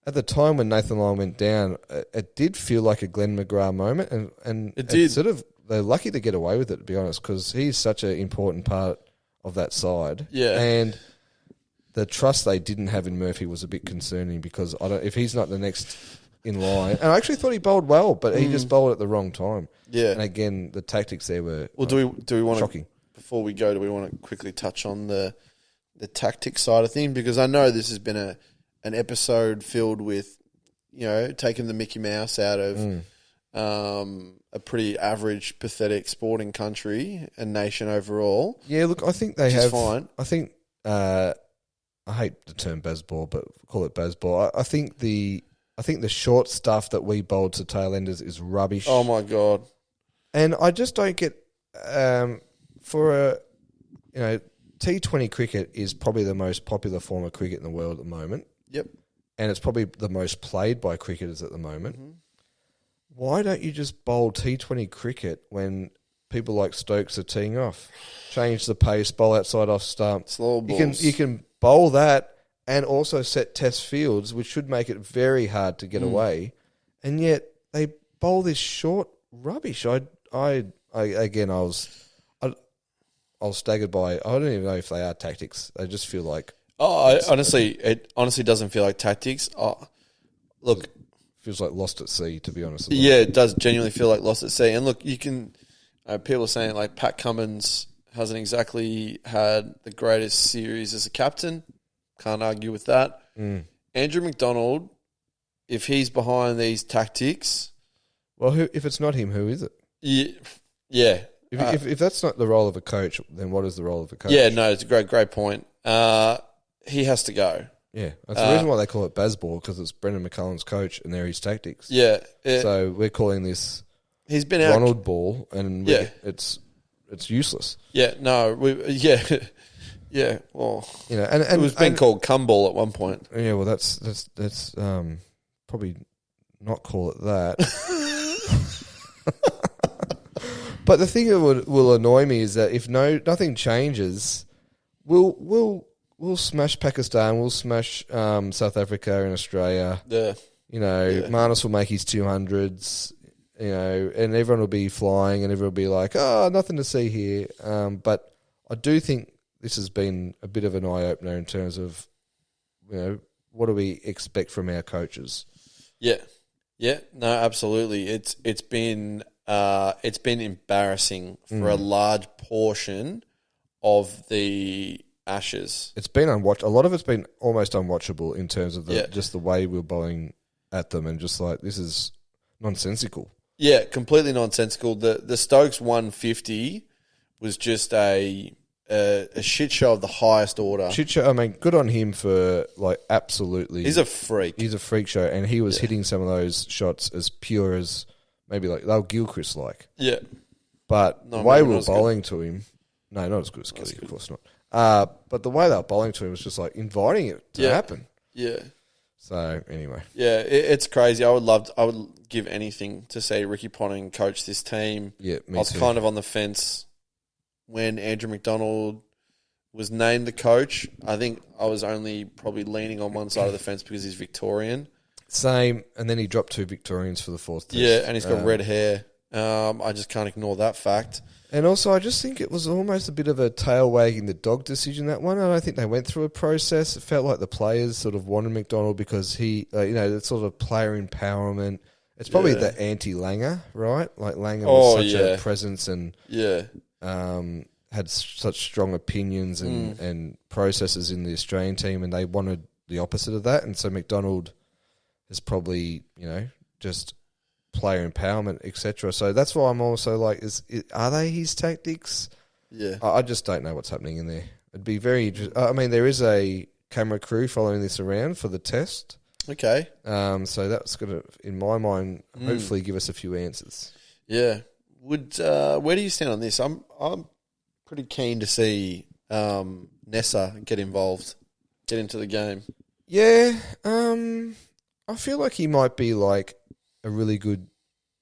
at the time when Nathan Lyon went down, it did feel like a Glenn McGrath moment, and it did. They're lucky to get away with it, to be honest, because he's such an important part of that side. Yeah, and the trust they didn't have in Murphy was a bit concerning because if he's not the next in line, and I actually thought he bowled well, but he just bowled at the wrong time. Yeah, and again, the tactics there were do we want shocking. Before we go, do we want to quickly touch on the the tactics side of things? Because I know this has been an episode filled with, taking the Mickey Mouse out of a pretty average, pathetic sporting country and nation overall. Yeah, look, I think they have. Fine. I think I hate the term baseball, but call it baseball. I think the short stuff that we bowled to tailenders is rubbish. Oh my god! And I just don't get for T20 cricket is probably the most popular form of cricket in the world at the moment. Yep. And it's probably the most played by cricketers at the moment. Mm-hmm. Why don't you just bowl T20 cricket when people like Stokes are teeing off? Change the pace, bowl outside off stump. Slow balls. You can bowl that and also set test fields, which should make it very hard to get away. And yet they bowl this short rubbish. I was staggered by. I don't even know if they are tactics. They just feel like. It honestly doesn't feel like tactics. Look, feels like lost at sea, to be honest. Yeah, it does genuinely feel like lost at sea. And look, you can. People are saying like Pat Cummins hasn't exactly had the greatest series as a captain. Can't argue with that. Andrew McDonald, if he's behind these tactics, well, if it's not him, who is it? Yeah. If that's not the role of a coach, then what is the role of a coach? Yeah, no, it's a great point. He has to go. Yeah, that's the reason why they call it baseball, because it's Brendan McCullum's coach and they're his tactics. Yeah. So we're calling this he's been Ronald ball, and it's useless. Yeah, no, yeah. Well, and it was being called cum ball at one point. Yeah, well, that's probably not call it that. But the thing that will annoy me is that if nothing changes, we'll smash Pakistan, we'll smash South Africa and Australia. Yeah. Marnus will make his 200s, and everyone will be flying and everyone will be like, oh, nothing to see here. But I do think this has been a bit of an eye-opener in terms of, what do we expect from our coaches? Yeah. Yeah, no, absolutely. It's been embarrassing for a large portion of the Ashes. It's been unwatchable. A lot of it's been almost unwatchable in terms of just the way we're bowling at them, and just like, this is nonsensical. Yeah, completely nonsensical. The Stokes 150 was just a shit show of the highest order. Shit show. I mean, good on him for absolutely. He's a freak. He's a freak show, and he was hitting some of those shots as pure as maybe they were Gilchrist like. Yeah, but the way we were bowling to him, no, not as good as Kelly, of course not. But the way they were bowling to him was just like inviting it to happen. Yeah. So anyway, it's crazy. I would give anything to see Ricky Ponting coach this team. Yeah, I was kind of on the fence when Andrew McDonald was named the coach. I think I was only probably leaning on one side of the fence because he's Victorian. Same, and then he dropped 2 Victorians for the 4th test. Yeah, and he's got red hair. I just can't ignore that fact. And also, I just think it was almost a bit of a tail wagging the dog decision, that one. I don't think they went through a process. It felt like the players sort of wanted McDonald because he, that sort of player empowerment. It's probably the anti-Langer, right? Like Langer was such a presence and had such strong opinions and processes in the Australian team, and they wanted the opposite of that. And so McDonald is probably, just player empowerment, etc. So that's why I'm also like, are they his tactics? Yeah. I just don't know what's happening in there. It'd be very interesting. I mean, there is a camera crew following this around for the test. Okay. So that's going to, in my mind, hopefully give us a few answers. Yeah. Where do you stand on this? I'm pretty keen to see Nessa get involved, get into the game. Yeah. I feel like he might be like a really good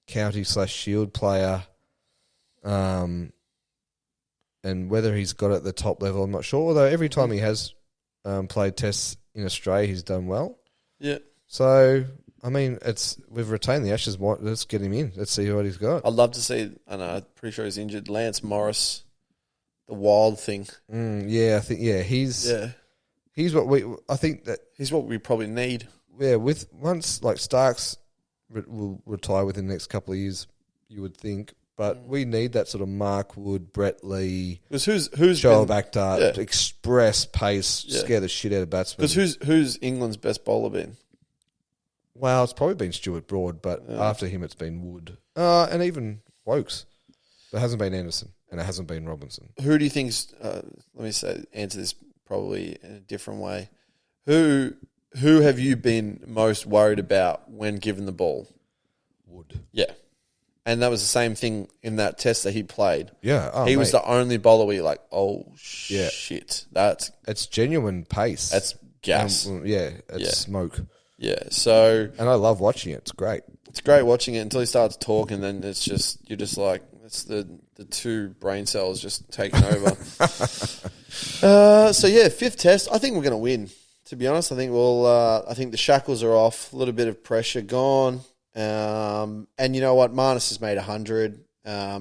county/shield player, and whether he's got it at the top level, I'm not sure. Although every time he has played tests in Australia, he's done well. Yeah. So I mean, we've retained the Ashes. Let's get him in. Let's see what he's got. I'd love to see. I know. I'm pretty sure he's injured. Lance Morris, the wild thing. I think he's what we. I think that he's what we probably need. Yeah, once like Starks will retire within the next couple of years, you would think But we need that sort of Mark Wood, Brett Lee, who's Joel Bakhtar, express pace, scare the shit out of batsmen. Because who's England's best bowler been? Well, it's probably been Stuart Broad, but after him it's been Wood. And even Wokes. But it hasn't been Anderson, and it hasn't been Robinson. Who do you think's, answer this probably in a different way. Who have you been most worried about when given the ball? Wood. Yeah. And that was the same thing in that test that he played. Yeah. He was the only bowler where you're like, shit. It's genuine pace. That's gas. It's smoke. Yeah. So, and I love watching it. It's great. It's great watching it until he starts talking, then it's just, you're just like, it's the two brain cells just taking over. Fifth test. I think we're going to win. To be honest, I think I think the shackles are off. A little bit of pressure gone. And you know what? Marnus has made 100.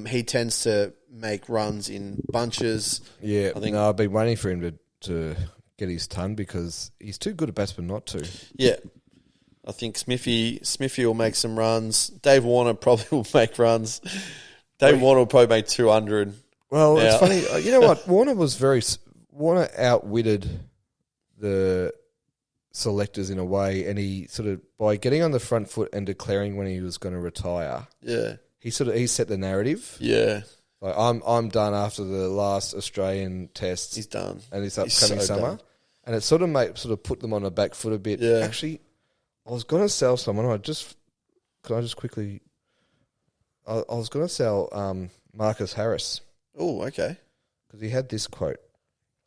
He tends to make runs in bunches. Yeah, I've been waiting for him to get his ton because he's too good a batsman not to. Yeah. I think Smithy will make some runs. Dave Warner probably will make runs. Dave Warner will probably make 200. Well, it's funny. You know what? Warner outwitted the selectors in a way, and he sort of, by getting on the front foot and declaring when he was going to retire, he set the narrative. Yeah. Like, I'm done after the last Australian test. He's done. And this upcoming summer. Done. And it sort of put them on the back foot a bit. Yeah. Actually, I was going to sell someone. I was going to sell Marcus Harris. Oh, okay. Because he had this quote.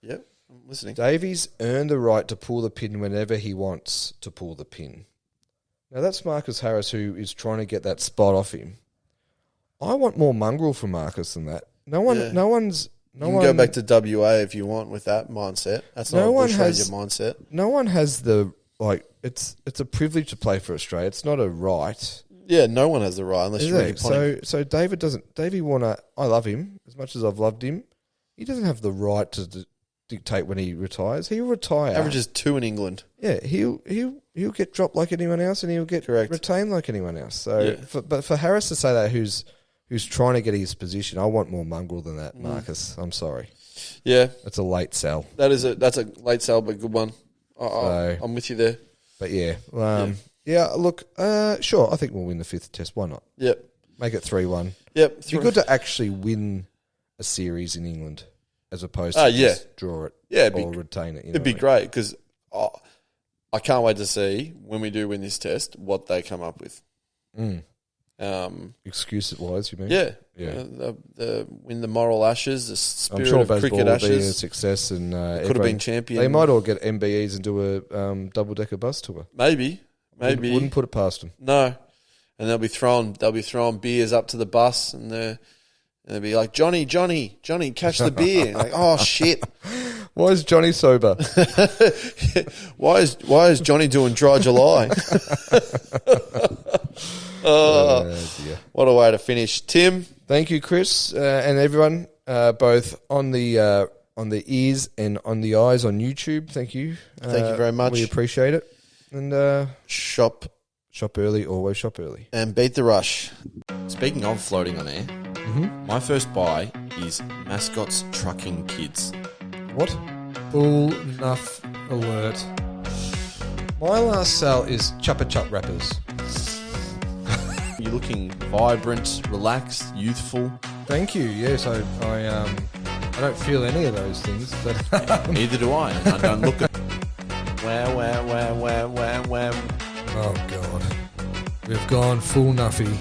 Yep, I'm listening. Davies earned the right to pull the pin whenever he wants to pull the pin. Now, that's Marcus Harris who is trying to get that spot off him. I want more mongrel from Marcus than that. No one. You can go back to WA if you want with that mindset. That's not a bushranger mindset. No one has the, like, it's a privilege to play for Australia. It's not a right. Yeah, no one has the right unless you're really playing. So Davey Warner, I love him as much as I've loved him. He doesn't have the right to dictate when he retires. He'll retire. Averages 2 in England. Yeah, he'll get dropped like anyone else, and he'll get retained like anyone else. So, but for Harris to say that, who's trying to get his position, I want more mongrel than that, Marcus. I'm sorry. Yeah, that's a late sell. That's a late sell, but good one. I'm with you there. But look, sure, I think we'll win the 5th test. Why not? Yep. Make it 3-1. Yep. It'd be good to actually win a series in England as opposed to just draw it or retain it. It'd be great because I can't wait to see when we do win this test what they come up with. Excuse-wise, you mean? Yeah. The win the moral ashes, the spirit I'm sure of cricket will ashes. Be a success and could have been champion. They might all get MBEs and do a double-decker bus tour. Maybe. Wouldn't put it past them. No. And they'll be throwing beers up to the bus and they'll be like, Johnny, catch the beer. Like, oh shit. Why is Johnny sober? Why is Johnny doing Dry July? What a way to finish. Tim. Thank you, Chris, and everyone, both on the ears and on the eyes on YouTube. Thank you. Thank you very much. We appreciate it. And shop early, always shop early. And beat the rush. Speaking of floating on air, my first buy is Mascots Trucking Kids. What? Bull Nuff alert. My last sale is Chupa Chup wrappers. You're looking vibrant, relaxed, youthful. Thank you. Yes, I don't feel any of those things, but neither do I. And I don't look at. Wow. Oh God, we've gone full Nuffy.